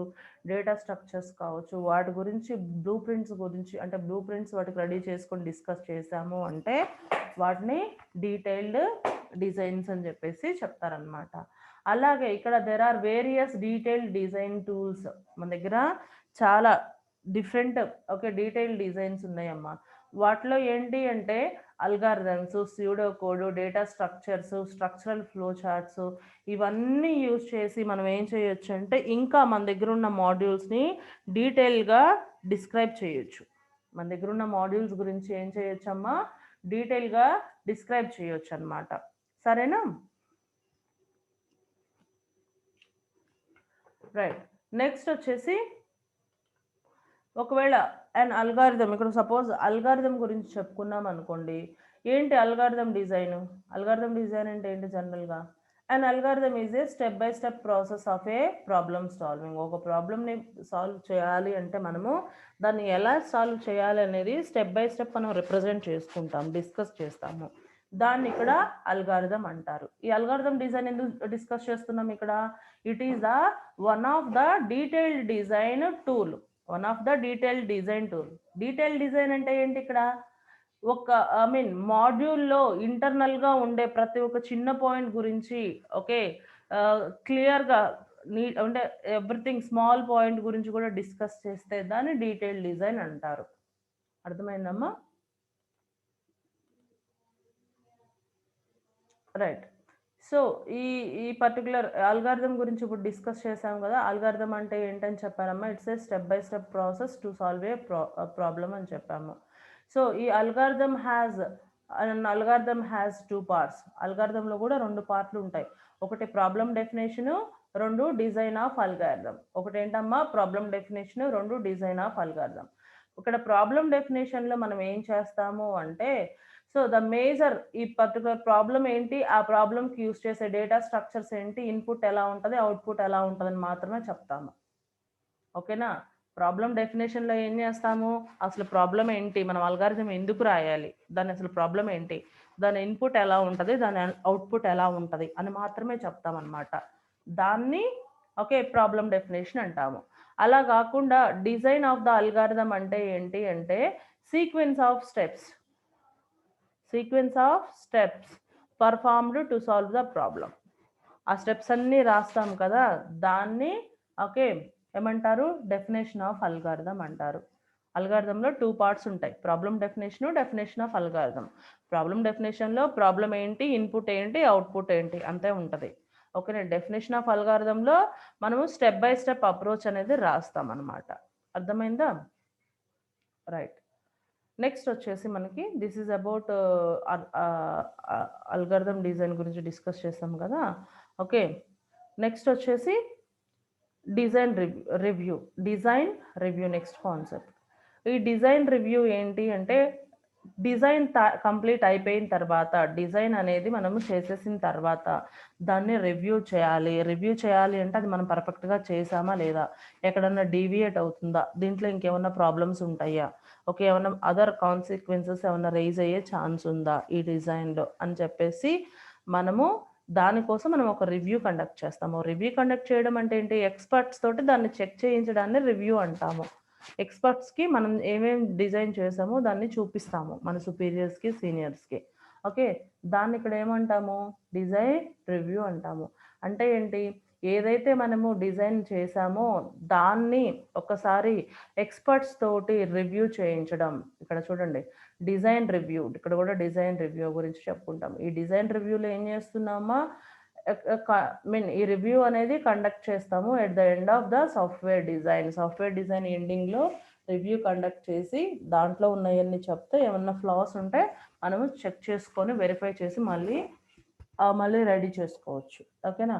డేటా స్ట్రక్చర్స్ కావచ్చు, వాటి గురించి బ్లూ ప్రింట్స్ వాటికి రెడీ చేసుకొని డిస్కస్ చేసాము అంటే వాటిని డీటెయిల్డ్ డిజైన్స్ అని చెప్పేసి చెప్తారనమాట. అలాగే ఇక్కడ there are various detailed design tools. మన దగ్గర చాలా డిఫరెంట్ డీటెయిల్డ్ డిజైన్స్ ఉన్నాయమ్మా. వాటిలో ఏంటి అంటే algorithms, pseudo code, data structures, structural flow charts, ఇవన్నీ యూజ్ చేసి మనం ఏం చేయొచ్చు అంటే ఇంకా మన దగ్గర ఉన్న మాడ్యూల్స్ని డీటెయిల్గా డిస్క్రైబ్ చేయొచ్చు. మన దగ్గర ఉన్న మాడ్యూల్స్ గురించి ఏం చేయొచ్చమ్మా? డీటెయిల్గా డిస్క్రైబ్ చేయొచ్చు అనమాట. సరేనా? రైట్. నెక్స్ట్ వచ్చేసి ఒకవేళ అండ్ అల్గారిథం, ఇక్కడ సపోజ్ అల్గారిథం గురించి చెప్పుకున్నాం అనుకోండి. ఏంటి అల్గారిథం డిజైన్? అల్గారిథం డిజైన్ అంటే ఏంటి జనరల్గా? And algorithm is a step by step process of A problem solving. ఒక ప్రాబ్లమ్ని సాల్వ్ చేయాలి అంటే మనము దాన్ని ఎలా సాల్వ్ చేయాలి అనేది స్టెప్ బై స్టెప్ మనం రిప్రజెంట్ చేసుకుంటాం, డిస్కస్ చేస్తాము. దాన్ని ఇక్కడ అల్గారిథం అంటారు. ఈ అల్గారిథం డిజైన్ ఎందుకు డిస్కస్ చేస్తున్నాం ఇక్కడ? It is the one of the detailed design tool. Detail design అంటే ఏంటి? ఇక్కడ మాడ్యూల్లో ఇంటర్నల్గా ఉండే ప్రతి ఒక్క చిన్న పాయింట్ గురించి క్లియర్గా అంటే ఎవ్రీథింగ్ స్మాల్ పాయింట్ గురించి కూడా డిస్కస్ చేస్తే దాన్ని డీటెయిల్ డిజైన్ అంటారు. అర్థమైందమ్మా? రైట్. సో ఈ పర్టికులర్ అల్గారిథం గురించి ఇప్పుడు డిస్కస్ చేసాం కదా. అల్గారిథం అంటే ఏంటని చెప్పారమ్మా? It's a step by step process to solve a problem అని చెప్పాము. సో ఈ అల్గారిథం హ్యాస్ 2 parts. అల్గారిథంలో కూడా 2 పార్ట్లు ఉంటాయి. ఒకటి problem definition, 2 design of algorithm. ఒకటి ఏంటమ్మా? Problem definition, 2 design of algorithm. ఇక్కడ ప్రాబ్లమ్ డెఫినేషన్లో మనం ఏం చేస్తాము అంటే సో ద మేజర్ ఈ పర్టికులర్ ప్రాబ్లం ఏంటి, ఆ ప్రాబ్లంకి యూజ్ చేసే డేటా స్ట్రక్చర్స్ ఏంటి, ఇన్పుట్ ఎలా ఉంటుంది, అవుట్పుట్ ఎలా ఉంటుందని మాత్రమే చెప్తాము. ఓకేనా? ప్రాబ్లం డెఫినేషన్లో ఏం చేస్తాము? అసలు ప్రాబ్లం ఏంటి, మనం అల్గారిథం ఎందుకు రాయాలి, దాని అసలు ప్రాబ్లం ఏంటి, దాని ఇన్పుట్ ఎలా ఉంటుంది, దాని అవుట్పుట్ ఎలా ఉంటుంది అని మాత్రమే చెప్తామన్నమాట. దాన్ని ప్రాబ్లం డెఫినేషన్ అంటాము. అలా కాకుండా డిజైన్ ఆఫ్ ద అల్గారిథం అంటే ఏంటి అంటే sequence of steps performed to solve the problem. ఆ స్టెప్స్ అన్నీ రాస్తాం కదా, దాన్ని ఏమంటారు? డెఫినేషన్ ఆఫ్ అల్గారిథం అంటారు. అల్గారిథంలో 2 parts ఉంటాయి, problem definition of algorithm. Problem డెఫినేషన్లో ప్రాబ్లం ఏంటి, ఇన్పుట్ ఏంటి, అవుట్పుట్ ఏంటి అంతే ఉంటుంది. ఓకేనా? డెఫినేషన్ ఆఫ్ అల్గారిథంలో మనము స్టెప్ బై స్టెప్ అప్రోచ్ అనేది రాస్తాం అనమాట. అర్థమైందా? రైట్. నెక్స్ట్ వచ్చేసి మనకి this is about algorithm design గురించి డిస్కస్ చేస్తాం కదా. ఓకే, నెక్స్ట్ వచ్చేసి డిజైన్ రివ్యూ నెక్స్ట్ కాన్సెప్ట్. ఈ డిజైన్ రివ్యూ ఏంటి అంటే డిజైన్ కంప్లీట్ అయిపోయిన తర్వాత, డిజైన్ అనేది మనము చేసేసిన తర్వాత దాన్ని రివ్యూ చేయాలి అంటే అది మనం పర్ఫెక్ట్గా చేసామా లేదా, ఎక్కడన్నా డీవియేట్ అవుతుందా, దీంట్లో ఇంకేమన్నా ప్రాబ్లమ్స్ ఉంటాయా, ఏమన్నా అదర్ కాన్సిక్వెన్సెస్ ఏమన్నా రైజ్ అయ్యే ఛాన్స్ ఉందా ఈ డిజైన్లో అని చెప్పేసి మనము దానికోసం మనం ఒక రివ్యూ కండక్ట్ చేస్తాము. రివ్యూ కండక్ట్ చేయడం అంటే ఏంటి? ఎక్స్పర్ట్స్ తోటి దాన్ని చెక్ చేయించడాన్ని రివ్యూ అంటాము. ఎక్స్పర్ట్స్కి మనం ఏమేమి డిజైన్ చేసామో దాన్ని చూపిస్తాము మన సుపీరియర్స్కి, సీనియర్స్కి. దాన్ని ఇక్కడ ఏమంటాము? డిజైన్ రివ్యూ అంటాము. అంటే ఏంటి? ఏదైతే మనము డిజైన్ చేసామో దాన్ని ఒకసారి ఎక్స్పర్ట్స్ తోటి రివ్యూ చేయించడం. ఇక్కడ చూడండి, డిజైన్ రివ్యూ, ఇక్కడ కూడా డిజైన్ రివ్యూ గురించి చెప్పుకుంటాం. ఈ డిజైన్ రివ్యూలో ఏం చేస్తున్నామా? ఈ రివ్యూ అనేది కండక్ట్ చేస్తాము at the end of the software design ఎండింగ్లో రివ్యూ కండక్ట్ చేసి దాంట్లో ఉన్నవన్నీ చెప్తే ఏమన్నా ఫ్లాస్ ఉంటే మనము చెక్ చేసుకొని వెరిఫై చేసి మళ్ళీ రెడీ చేసుకోవచ్చు. ఓకేనా.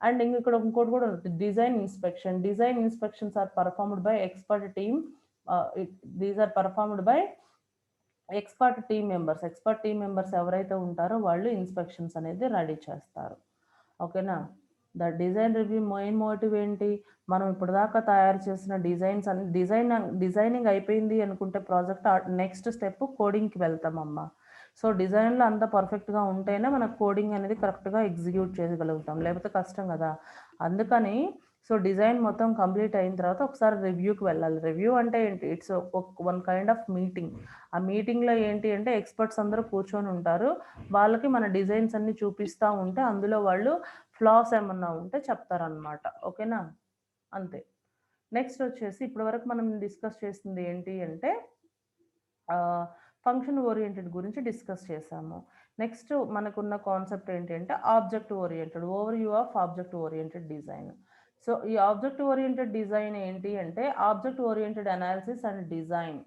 అండ్ ఇక్కడ ఇంకోటి కూడా ఉంటుంది, design inspection. Design inspections are performed by expert team. These are performed by expert team members. Expert team members ఎవరైతే ఉంటారో వాళ్ళు ఇన్స్పెక్షన్స్ అనేది రెడీ చేస్తారు. ఓకేనా. The design review main motive ఏంటి, మనం ఇప్పుడు దాకా తయారు చేసిన డిజైన్స్ అన్ని డిజైనింగ్ అయిపోయింది అనుకుంటే ప్రాజెక్ట్ నెక్స్ట్ స్టెప్ కోడింగ్కి వెళ్తామమ్మా. సో డిజైన్లో అంత పర్ఫెక్ట్గా ఉంటేనే మనకు కోడింగ్ అనేది కరెక్ట్గా ఎగ్జిక్యూట్ చేయగలుగుతాం, లేకపోతే కష్టం కదా. అందుకని సో డిజైన్ మొత్తం కంప్లీట్ అయిన తర్వాత ఒకసారి రివ్యూకి వెళ్ళాలి. రివ్యూ అంటే ఏంటి, it's one kind of meeting. ఆ మీటింగ్లో ఏంటి అంటే ఎక్స్పర్ట్స్ అందరూ కూర్చొని ఉంటారు, వాళ్ళకి మన డిజైన్స్ అన్ని చూపిస్తూ ఉంటే అందులో వాళ్ళు ఫ్లాస్ ఏమన్నా ఉంటే చెప్తారనమాట. ఓకేనా, అంతే. నెక్స్ట్ వచ్చేసి ఇప్పటి వరకు మనం డిస్కస్ చేసింది ఏంటి అంటే ఫంక్షన్ ఓరియంటెడ్ గురించి డిస్కస్ చేసాము. నెక్స్ట్ మనకున్న కాన్సెప్ట్ ఏంటి అంటే object oriented, overview of object oriented design. So ఈ ఆబ్జెక్ట్ ఓరియంటెడ్ డిజైన్ ఏంటి అంటే object oriented analysis and design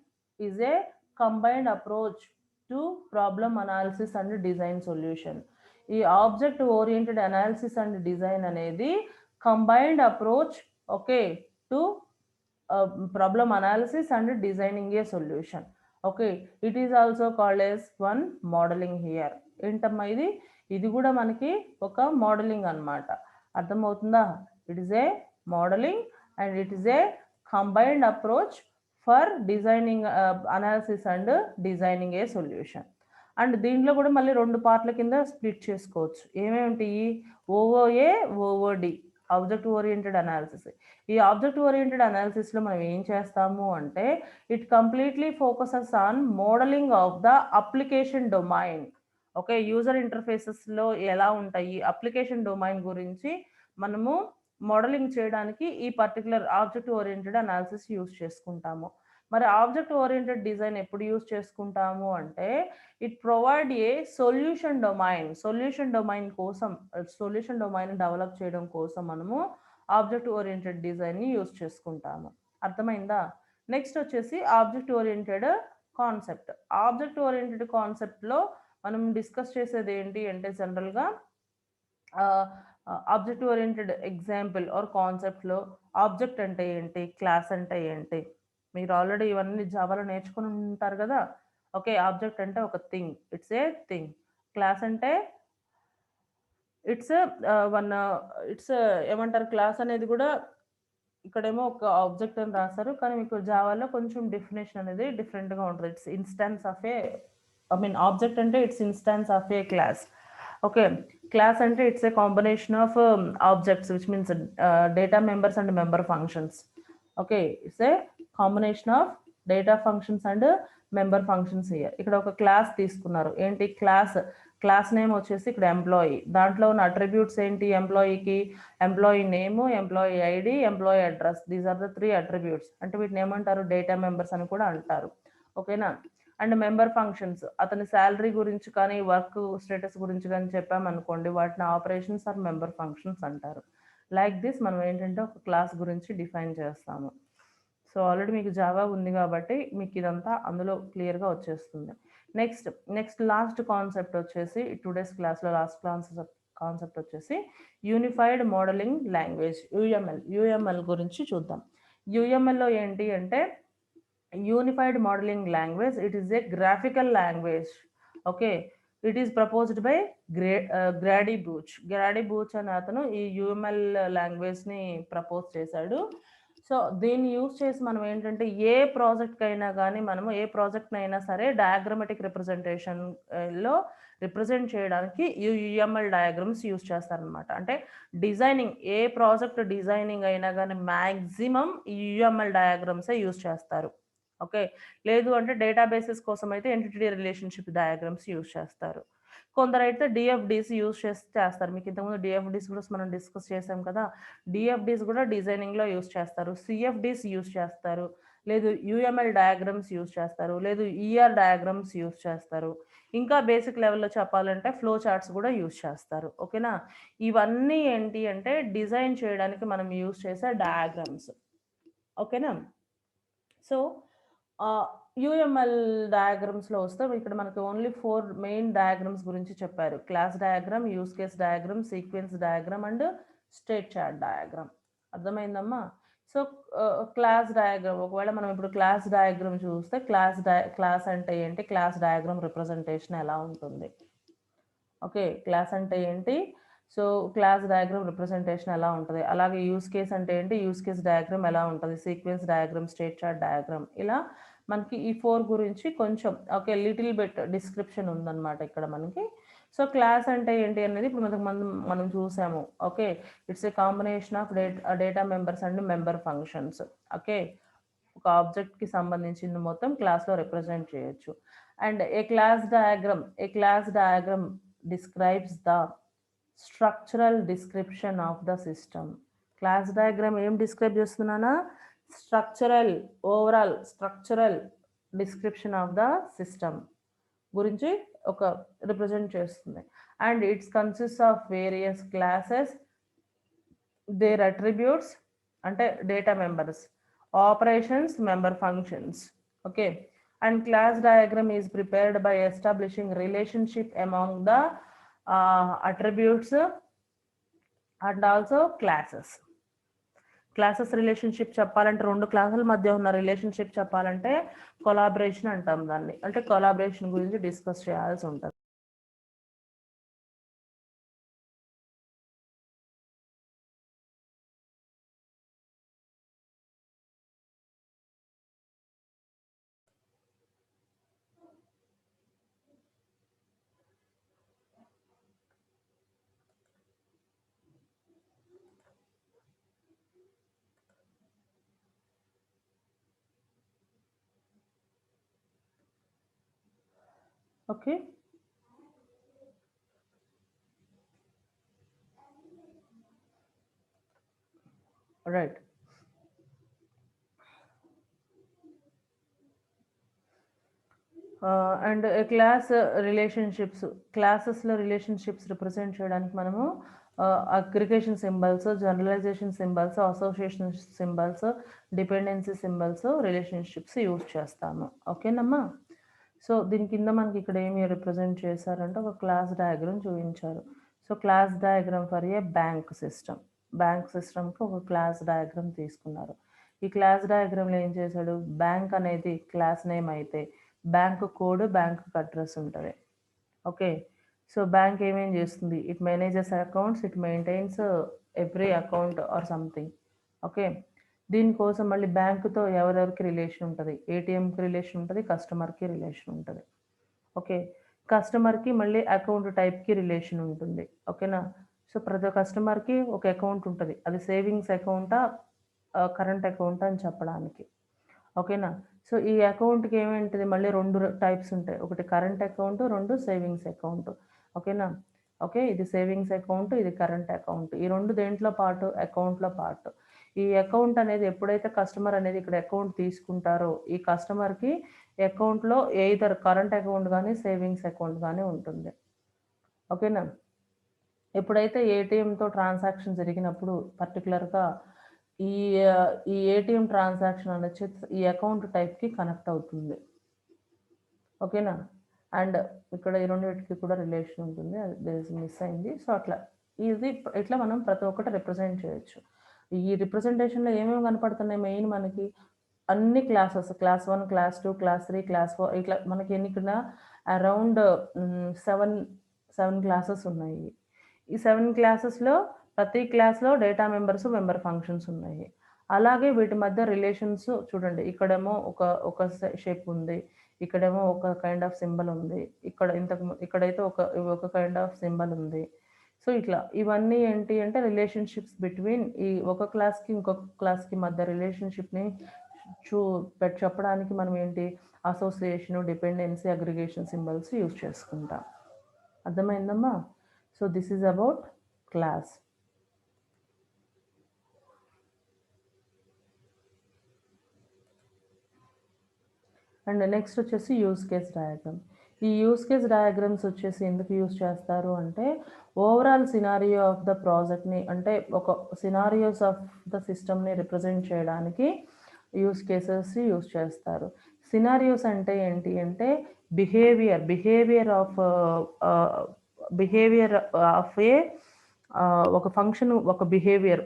is a combined approach to problem analysis and design solution. ఈ object oriented analysis and design అనేది combined approach, okay, to problem analysis and designing a solution. Okay, it is also called as one modelling here. ఏంటమ్మా ఇది కూడా మనకి ఒక modelling అనమాట. అర్థమవుతుందా? It is a modelling and it is a combined approach for designing analysis and designing a solution. And దీంట్లో కూడా మళ్ళీ 2 పార్ట్ల కింద స్ప్లిట్ చేసుకోవచ్చు. ఏమేమిటి, OOA, OOD, object oriented analysis. ఈ ఆబ్జెక్ట్ ఓరియంటెడ్ అనాలిసిస్లో మనం ఏం చేస్తాము అంటే it completely focuses on modelling of the application domain. Okay, user ఇంటర్ఫేసెస్లో ఎలా ఉంటాయి, అప్లికేషన్ డొమైన్ గురించి మనము మోడలింగ్ చేయడానికి ఈ particular object oriented analysis use చేసుకుంటాము. మరి ఆబ్జెక్ట్ ఓరియంటెడ్ డిజైన్ ఎప్పుడు యూజ్ చేసుకుంటాము అంటే it provide a solution domain. Solution domain కోసం, సొల్యూషన్ డొమైన్ డెవలప్ చేయడం కోసం మనము ఆబ్జెక్ట్ ఓరియంటెడ్ డిజైన్ని యూజ్ చేసుకుంటాము. అర్థమైందా? నెక్స్ట్ వచ్చేసి object oriented concept. Object oriented కాన్సెప్ట్లో మనం డిస్కస్ చేసేది ఏంటి అంటే జనరల్గా ఆబ్జెక్ట్ ఓరియంటెడ్ ఎగ్జాంపుల్ ఆర్ కాన్సెప్ట్లో ఆబ్జెక్ట్ అంటే ఏంటి, క్లాస్ అంటే ఏంటి, మీరు ఆల్రెడీ ఇవన్నీ జావాలో నేర్చుకుని ఉంటారు కదా. ఓకే, ఆబ్జెక్ట్ అంటే ఒక thing, it's a thing. Class అంటే ఇట్స్ ఏమంటారు, క్లాస్ అనేది కూడా ఇక్కడేమో ఒక ఆబ్జెక్ట్ అని రాస్తారు, కానీ మీకు జావాలో కొంచెం డెఫినేషన్ అనేది డిఫరెంట్గా ఉంటుంది. It's instance of a, object అంటే it's instance of a class. Okay, class అంటే it's a combination of objects which means data members and member functions. Okay, it's a combination of data functions and member functions. ఇక్కడ ఒక class తీసుకున్నారు, ఏంటి class name వచ్చేసి ఇక్కడ employee. దాంట్లో ఉన్న attributes ఏంటి ఎంప్లాయీకి, employee name, employee ID, employee address. These are the 3 attributes. అంటే వీటిని ఏమంటారు, డేటా మెంబర్స్ అని కూడా అంటారు. ఓకేనా. అండ్ మెంబర్ ఫంక్షన్స్, అతని శాలరీ గురించి కానీ వర్క్ స్టేటస్ గురించి కానీ చెప్పామనుకోండి, వాటిని ఆపరేషన్స్ ఆర్ మెంబర్ ఫంక్షన్స్ అంటారు. లైక్ దిస్ మనం ఏంటంటే ఒక క్లాస్ గురించి డిఫైన్ చేస్తాము. సో ఆల్రెడీ మీకు జావా ఉంది కాబట్టి మీకు ఇదంతా అందులో క్లియర్గా వచ్చేస్తుంది. నెక్స్ట్ లాస్ట్ కాన్సెప్ట్ వచ్చేసి టుడేస్ క్లాస్లో లాస్ట్ కాన్సెప్ట్ వచ్చేసి యూనిఫైడ్ మోడలింగ్ లాంగ్వేజ్, యూఎంఎల్ గురించి చూద్దాం. యూఎంఎల్లో ఏంటి అంటే unified modelling language, it is a graphical language. Okay, it is proposed by Grady Booch అనే అతను ఈ యూఎంఎల్ లాంగ్వేజ్ని ప్రపోజ్ చేశాడు. సో దీన్ని యూజ్ చేసి మనం ఏంటంటే ఏ ప్రాజెక్ట్ అయినా కానీ మనము ఏ ప్రాజెక్ట్ అయినా సరే డయాగ్రమెటిక్ రిప్రజెంటేషన్లో రిప్రజెంట్ చేయడానికి యూఎంఎల్ డయాగ్రామ్స్ యూజ్ చేస్తారనమాట. అంటే డిజైనింగ్, ఏ ప్రాజెక్ట్ డిజైనింగ్ అయినా కానీ మ్యాక్సిమం యూఎంఎల్ డయాగ్రామ్సే యూజ్ చేస్తారు. ఓకే, లేదు అంటే డేటాబేసెస్ కోసం అయితే ఎంటిటీ రిలేషన్షిప్ డయాగ్రామ్స్ యూజ్ చేస్తారు. కొందరైతే డిఎఫ్డీస్ యూజ్ చేస్తారు. మీకు ఇంతకుముందు డిఎఫ్డీస్ కూడా మనం డిస్కస్ చేసాం కదా. డిఎఫ్డీస్ కూడా డిజైనింగ్లో యూజ్ చేస్తారు, సిఎఫ్డీస్ యూజ్ చేస్తారు, లేదు యూఎంఎల్ డయాగ్రామ్స్ యూజ్ చేస్తారు, లేదు ఈఆర్ డయాగ్రామ్స్ యూజ్ చేస్తారు. ఇంకా బేసిక్ లెవెల్లో చెప్పాలంటే ఫ్లో చార్ట్స్ కూడా యూజ్ చేస్తారు. ఓకేనా. ఇవన్నీ ఏంటి అంటే డిజైన్ చేయడానికి మనం యూజ్ చేసే డయాగ్రామ్స్. ఓకేనా. సో యూఎంఎల్ డయాగ్రామ్స్లో వస్తే ఇక్కడ మనకి ఓన్లీ 4 మెయిన్ డయాగ్రామ్స్ గురించి చెప్పారు. Class diagram, use case diagram, sequence diagram and state chart diagram. అర్థమైందమ్మా? సో క్లాస్ డయాగ్రామ్, ఒకవేళ మనం ఇప్పుడు క్లాస్ డయాగ్రామ్ చూస్తే క్లాస్ అంటే ఏంటి, క్లాస్ డయాగ్రామ్ రిప్రజెంటేషన్ ఎలా ఉంటుంది? ఓకే, క్లాస్ అంటే ఏంటి, సో క్లాస్ డయాగ్రామ్ రిప్రజెంటేషన్ ఎలా ఉంటుంది, అలాగే యూస్ కేస్ అంటే ఏంటి, యూస్ కేస్ డయాగ్రామ్ ఎలా ఉంటుంది, sequence diagram, state chart diagram, ఇలా మనకి ఈ 4 గురించి కొంచెం ఓకే లిటిల్ బిట్ డిస్క్రిప్షన్ ఉందన్నమాట ఇక్కడ మనకి. సో క్లాస్ అంటే ఏంటి అనేది ఇప్పుడు మనం చూసాము. Okay, it's a combination of data members and member functions. Okay, ఒక ఆబ్జెక్ట్కి సంబంధించింది మొత్తం క్లాస్లో రిప్రజెంట్ చేయొచ్చు. And a class diagram describes the structural description of the system. Class diagram ఏం డిస్క్రైబ్ చేస్తున్నానా, overall structural description of the system గురించి ఒక రిప్రజెంట్ చేస్తుంది. And it's consist of various classes, their attributes అంటే data members, operations, member functions. Okay, and class diagram is prepared by establishing relationship among the attributes and also classes. Classes relationship చెప్పాలంటే, రెండు క్లాసుల మధ్య ఉన్న relationship చెప్పాలంటే collaboration అంటాం దాన్ని. అంటే కొలాబరేషన్ గురించి డిస్కస్ చేయాల్సి ఉంటుంది. Okay, right. అండ్ రిలేషన్షిప్స్, క్లాసెస్లో రిలేషన్షిప్స్ రిప్రజెంట్ చేయడానికి మనము aggregation symbols, generalization symbols, association symbols, dependency symbols, relationships use చేస్తాము. ఓకేనమ్మా? సో దీని కింద మనకి ఇక్కడ ఏమి రిప్రజెంట్ చేశారంటే ఒక క్లాస్ డయాగ్రామ్ చూపించారు. So class diagram for a bank సిస్టమ్కి ఒక క్లాస్ డయాగ్రామ్ తీసుకున్నారు. ఈ క్లాస్ డయాగ్రామ్లో ఏం చేశాడు, బ్యాంక్ అనేది క్లాస్ నేమ్ అయితే బ్యాంక్ కోడ్, బ్యాంక్ అడ్రస్ ఉంటుంది. ఓకే, సో బ్యాంక్ ఏమేం చేస్తుంది, it manages accounts, it maintains every account or something. Okay, దీనికోసం మళ్ళీ బ్యాంకుతో ఎవరెవరికి రిలేషన్ ఉంటుంది, ఏటీఎంకి రిలేషన్ ఉంటుంది, కస్టమర్కి రిలేషన్ ఉంటుంది. ఓకే, కస్టమర్కి మళ్ళీ అకౌంట్ టైప్కి రిలేషన్ ఉంటుంది. ఓకేనా? సో ప్రతి కస్టమర్కి ఒక అకౌంట్ ఉంటుంది, అది సేవింగ్స్ అకౌంటా కరెంట్ అకౌంటా అని చెప్పడానికి. ఓకేనా? సో ఈ అకౌంట్కి ఏమేంటిది మళ్ళీ 2 టైప్స్ ఉంటాయి, ఒకటి కరెంట్ అకౌంట్, 2 సేవింగ్స్ అకౌంట్. ఓకేనా? ఓకే, ఇది సేవింగ్స్ అకౌంట్, ఇది కరెంట్ అకౌంట్. ఈ 2 దేంట్లో పార్ట్, అకౌంట్లో పార్ట్. ఈ అకౌంట్ అనేది ఎప్పుడైతే కస్టమర్ అనేది ఇక్కడ అకౌంట్ తీసుకుంటారో ఈ కస్టమర్కి అకౌంట్లో ఎయిదర్ కరెంట్ అకౌంట్ కానీ సేవింగ్స్ అకౌంట్ కానీ ఉంటుంది. ఓకేనా? ఎప్పుడైతే ఏటీఎంతో ట్రాన్సాక్షన్ జరిగినప్పుడు పర్టికులర్గా ఈ ఈ ఏటీఎం ట్రాన్సాక్షన్ అనేది ఈ అకౌంట్ టైప్కి కనెక్ట్ అవుతుంది. ఓకేనా? అండ్ ఇక్కడ ఈ రెండింటికి కూడా రిలేషన్ ఉంటుంది, అది మిస్ అయింది. సో అట్లా ఇట్లా మనం ప్రతి ఒక్కటి రిప్రజెంట్ చేయొచ్చు. ఈ రిప్రజెంటేషన్లో ఏమేమి కనపడుతున్నాయి, మెయిన్ మనకి అన్ని classes, class 1, class 2, class 3, class 4, ఇట్లా మనకి ఎన్ని అరౌండ్ 7 క్లాసెస్ ఉన్నాయి. ఈ 7 క్లాసెస్లో ప్రతి క్లాస్లో డేటా మెంబర్స్, మెంబర్ ఫంక్షన్స్ ఉన్నాయి. అలాగే వీటి మధ్య రిలేషన్స్ చూడండి, ఇక్కడేమో ఒక షేప్ ఉంది, ఇక్కడేమో ఒక కైండ్ ఆఫ్ సింబల్ ఉంది, ఇక్కడైతే ఒక కైండ్ ఆఫ్ సింబల్ ఉంది. సో ఇట్లా ఇవన్నీ ఏంటి అంటే రిలేషన్షిప్స్ బిట్వీన్ ఈ ఒక క్లాస్కి ఇంకొక క్లాస్కి మధ్య రిలేషన్షిప్ని చెప్పడానికి మనం ఏంటి association, dependency, aggregation symbols use చేసుకుంటాం. అర్థమైందమ్మా? So this is about class. And next వచ్చేసి యూస్ కేస్ డయాగ్రామ్. ఈ యూస్ కేస్ డయాగ్రామ్స్ వచ్చేసి ఎందుకు యూజ్ చేస్తారు అంటే ఓవరాల్ సినారియో ఆఫ్ ద ప్రాజెక్ట్ని, అంటే ఒక సినారియోస్ ఆఫ్ ద సిస్టమ్ని రిప్రజెంట్ చేయడానికి యూస్ కేసెస్ యూస్ చేస్తారు. సినారియోస్ అంటే ఏంటి అంటే బిహేవియర్ ఆఫ్ ఏ ఒక ఫంక్షన్, ఒక బిహేవియర్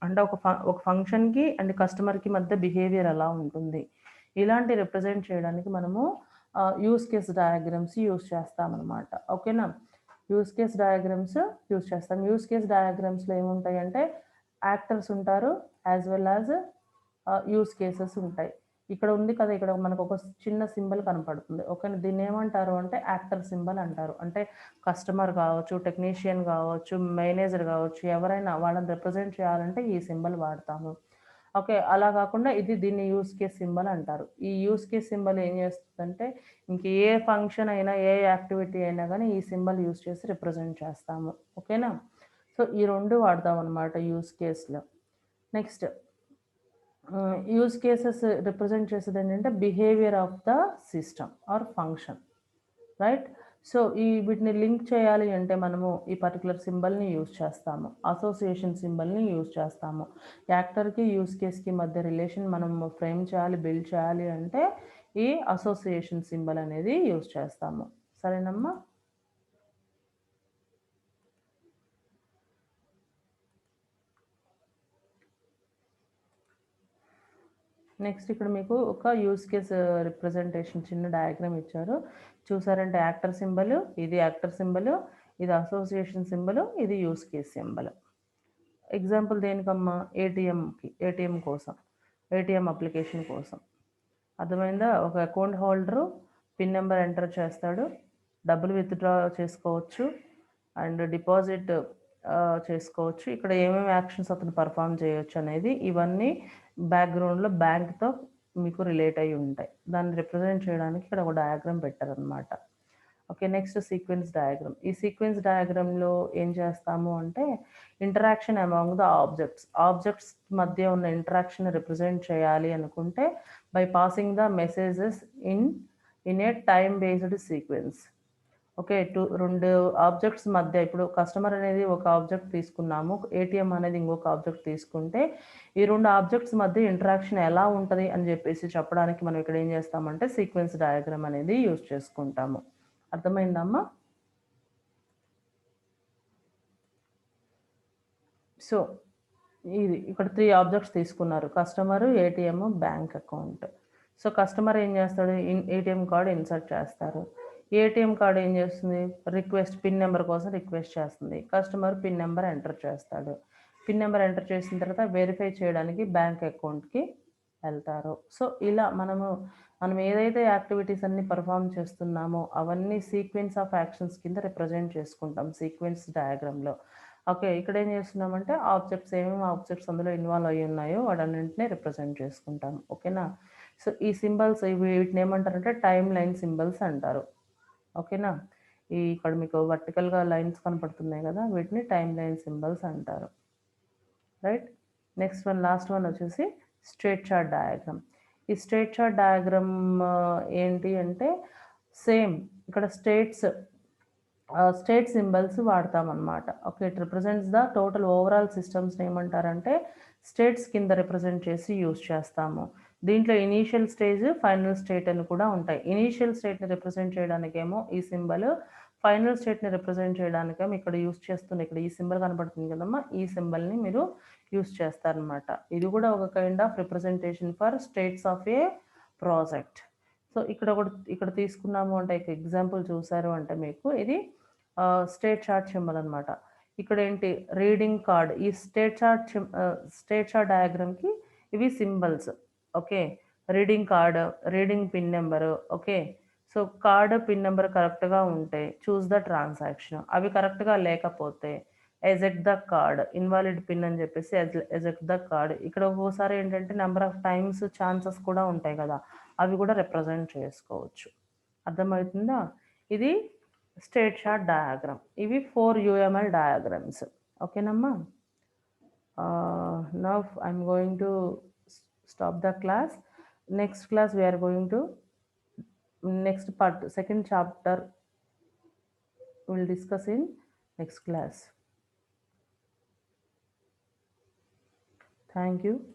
అంటే ఒక ఫంక్షన్కి అండ్ కస్టమర్కి మధ్య బిహేవియర్ ఎలా ఉంటుంది, ఇలాంటి రిప్రజెంట్ చేయడానికి మనము యూస్ కేస్ డయాగ్రామ్స్ యూస్ చేస్తామన్నమాట. ఓకేనా. యూస్ కేస్ డయాగ్రామ్స్ యూస్ చేస్తాం. యూస్ కేస్ డయాగ్రామ్స్లో ఏముంటాయంటే యాక్టర్స్ ఉంటారు, as well as use cases ఉంటాయి. ఇక్కడ ఉంది కదా, ఇక్కడ మనకు ఒక చిన్న సింబల్ కనపడుతుంది. ఓకే, దీన్ని ఏమంటారు అంటే యాక్టర్ సింబల్ అంటారు. అంటే కస్టమర్ కావచ్చు, టెక్నీషియన్ కావచ్చు, మేనేజర్ కావచ్చు, ఎవరైనా వాళ్ళని రిప్రజెంట్ చేయాలంటే ఈ సింబల్ వాడతాము. ఓకే, అలా కాకుండా దీన్ని యూస్ కేస్ సింబల్ అంటారు. ఈ యూస్ కేస్ సింబల్ ఏం చేస్తుందంటే ఇంక ఏ ఫంక్షన్ అయినా, ఏ యాక్టివిటీ అయినా కానీ ఈ సింబల్ యూస్ చేసి రిప్రజెంట్ చేస్తాము. ఓకేనా. సో ఈ రెండు వాడతాం అనమాట యూస్ కేస్లో. నెక్స్ట్ యూస్ కేసెస్ రిప్రజెంట్ చేసేది ఏంటంటే behaviour of the system or function, right. So వీటిని లింక్ చేయాలి అంటే మనము ఈ పర్టికులర్ సింబల్ని యూజ్ చేస్తాము, అసోసియేషన్ సింబల్ని యూజ్ చేస్తాము. యాక్టర్కి యూస్ కేస్కి మధ్య రిలేషన్ మనం ఫ్రేమ్ చేయాలి, బిల్డ్ చేయాలి అంటే ఈ అసోసియేషన్ సింబల్ అనేది యూజ్ చేస్తాము. సరేనమ్మా. నెక్స్ట్ ఇక్కడ మీకు ఒక యూస్ కేస్ రిప్రజెంటేషన్ చిన్న డయాగ్రామ్ ఇచ్చారు. చూసారంటే యాక్టర్ సింబల్, ఇది యాక్టర్ సింబల్, ఇది అసోసియేషన్ సింబల్, ఇది యూస్ కేస్ సింబల్. ఎగ్జాంపుల్ దేనికమ్మా, ఏటీఎం కోసం, ఏటీఎం అప్లికేషన్ కోసం. అర్థమైందా. ఒక account holder PIN number enter చేస్తాడు, డబ్బులు విత్డ్రా చేసుకోవచ్చు అండ్ డిపాజిట్ చేసుకోవచ్చు. ఇక్కడ ఏమేమి యాక్షన్స్ అతను పర్ఫామ్ చేయొచ్చు అనేది ఇవన్నీ బ్యాక్గ్రౌండ్లో బ్యాంక్తో మీకు రిలేట్ అయి ఉంటాయి. దాన్ని రిప్రజెంట్ చేయడానికి ఇక్కడ ఒక డయాగ్రామ్ పెట్టారనమాట. Okay, next sequence diagram. ఈ సీక్వెన్స్ డయాగ్రామ్లో ఏం చేస్తాము అంటే ఇంటరాక్షన్ అమాంగ్ ద ఆబ్జెక్ట్స్ మధ్య ఉన్న ఇంటరాక్షన్ రిప్రజెంట్ చేయాలి అనుకుంటే by passing the messages in a time based sequence. Okay, రెండు ఆబ్జెక్ట్స్ మధ్య, ఇప్పుడు కస్టమర్ అనేది ఒక ఆబ్జెక్ట్ తీసుకున్నాము, ఏటీఎం అనేది ఇంకొక ఆబ్జెక్ట్ తీసుకుంటే ఈ రెండు ఆబ్జెక్ట్స్ మధ్య ఇంటరాక్షన్ ఎలా ఉంటుంది అని చెప్పేసి చెప్పడానికి మనం ఇక్కడ ఏం చేస్తామంటే సీక్వెన్స్ డయాగ్రామ్ అనేది యూజ్ చేసుకుంటాము. అర్థమైందమ్మా. సో ఇది ఇక్కడ 3 ఆబ్జెక్ట్స్ తీసుకున్నారు, customer, ATM, bank account. So customer ఏం చేస్తాడు, ఏటీఎం కార్డు ఇన్సర్ట్ చేస్తారు. ఏటీఎం కార్డు ఏం చేస్తుంది, పిన్ నెంబర్ కోసం రిక్వెస్ట్ చేస్తుంది. కస్టమర్ పిన్ నెంబర్ ఎంటర్ చేస్తాడు. పిన్ నెంబర్ ఎంటర్ చేసిన తర్వాత వెరిఫై చేయడానికి బ్యాంక్ అకౌంట్కి వెళ్తారు. సో ఇలా మనం ఏదైతే యాక్టివిటీస్ అన్ని పర్ఫామ్ చేస్తున్నామో అవన్నీ సీక్వెన్స్ ఆఫ్ యాక్షన్స్ కింద రిప్రజెంట్ చేసుకుంటాం సీక్వెన్స్ డయాగ్రామ్లో. ఓకే, ఇక్కడ ఏం చేస్తున్నామంటే ఏమేమి ఆబ్జెక్ట్స్ అందులో ఇన్వాల్వ్ అయ్యి ఉన్నాయో వాటన్నింటినీ రిప్రజెంట్ చేసుకుంటాం. ఓకేనా. సో ఈ సింబల్స్ వీటిని ఏమంటారంటే టైమ్ లైన్ సింబల్స్ అంటారు. ఓకేనా. ఇక్కడ మీకు వర్టికల్గా లైన్స్ కనపడుతున్నాయి కదా, వీటిని టైమ్ లైన్ సింబల్స్ అంటారు, రైట్. నెక్స్ట్ లాస్ట్ వన్ వచ్చేసి స్ట్రేట్ చార్ట్ డయాగ్రామ్. ఈ స్ట్రేట్ చార్ట్ డయాగ్రామ్ ఏంటి అంటే సేమ్ ఇక్కడ స్టేట్ సింబల్స్ వాడతామన్నమాట. Okay, it represents the total overall సిస్టమ్స్ని ఏమంటారంటే స్టేట్స్ కింద రిప్రజెంట్ చేసి యూజ్ చేస్తాము. దీంట్లో ఇనీషియల్ స్టేజ్, ఫైనల్ స్టేట్ అని కూడా ఉంటాయి. ఇనీషియల్ స్టేట్ని రిప్రజెంట్ చేయడానికేమో ఈ సింబల్, ఫైనల్ స్టేట్ని రిప్రజెంట్ చేయడానికేమో ఇక్కడ యూజ్ చేస్తుంది. ఇక్కడ ఈ సింబల్ కనపడుతుంది కదమ్మా, ఈ సింబల్ని మీరు యూజ్ చేస్తారనమాట. ఇది కూడా ఒక kind of representation for states of A project. So ఇక్కడ తీసుకున్నాము అంటే ఎగ్జాంపుల్ చూసారు అంటే మీకు ఇది స్టేట్ చార్ట్ సింబల్ అనమాట. ఇక్కడ ఏంటి, రీడింగ్ కార్డ్. ఈ స్టేట్ చార్ట్ డయాగ్రామ్కి ఇవి symbols. Okay, reading card, reading pin number. Okay, so card, pin number కరెక్ట్గా ఉంటే చూస్ ద ట్రాన్సాక్షన్, అవి కరెక్ట్గా లేకపోతే eject the card, invalid pin అని చెప్పేసి ఎజెక్ట్ ద కార్డ్. ఇక్కడ ఒక్కోసారి ఏంటంటే నెంబర్ ఆఫ్ టైమ్స్ ఛాన్సెస్ కూడా ఉంటాయి కదా, అవి కూడా రిప్రజెంట్ చేసుకోవచ్చు. అర్థమవుతుందా. ఇది స్టేట్ చార్ట్ డయాగ్రామ్. ఇవి 4 UML డయాగ్రామ్స్. ఓకేనమ్మా. Now I'm going to stop the class. Next class we're going to next part, second chapter we'll discuss in next class. Thank you.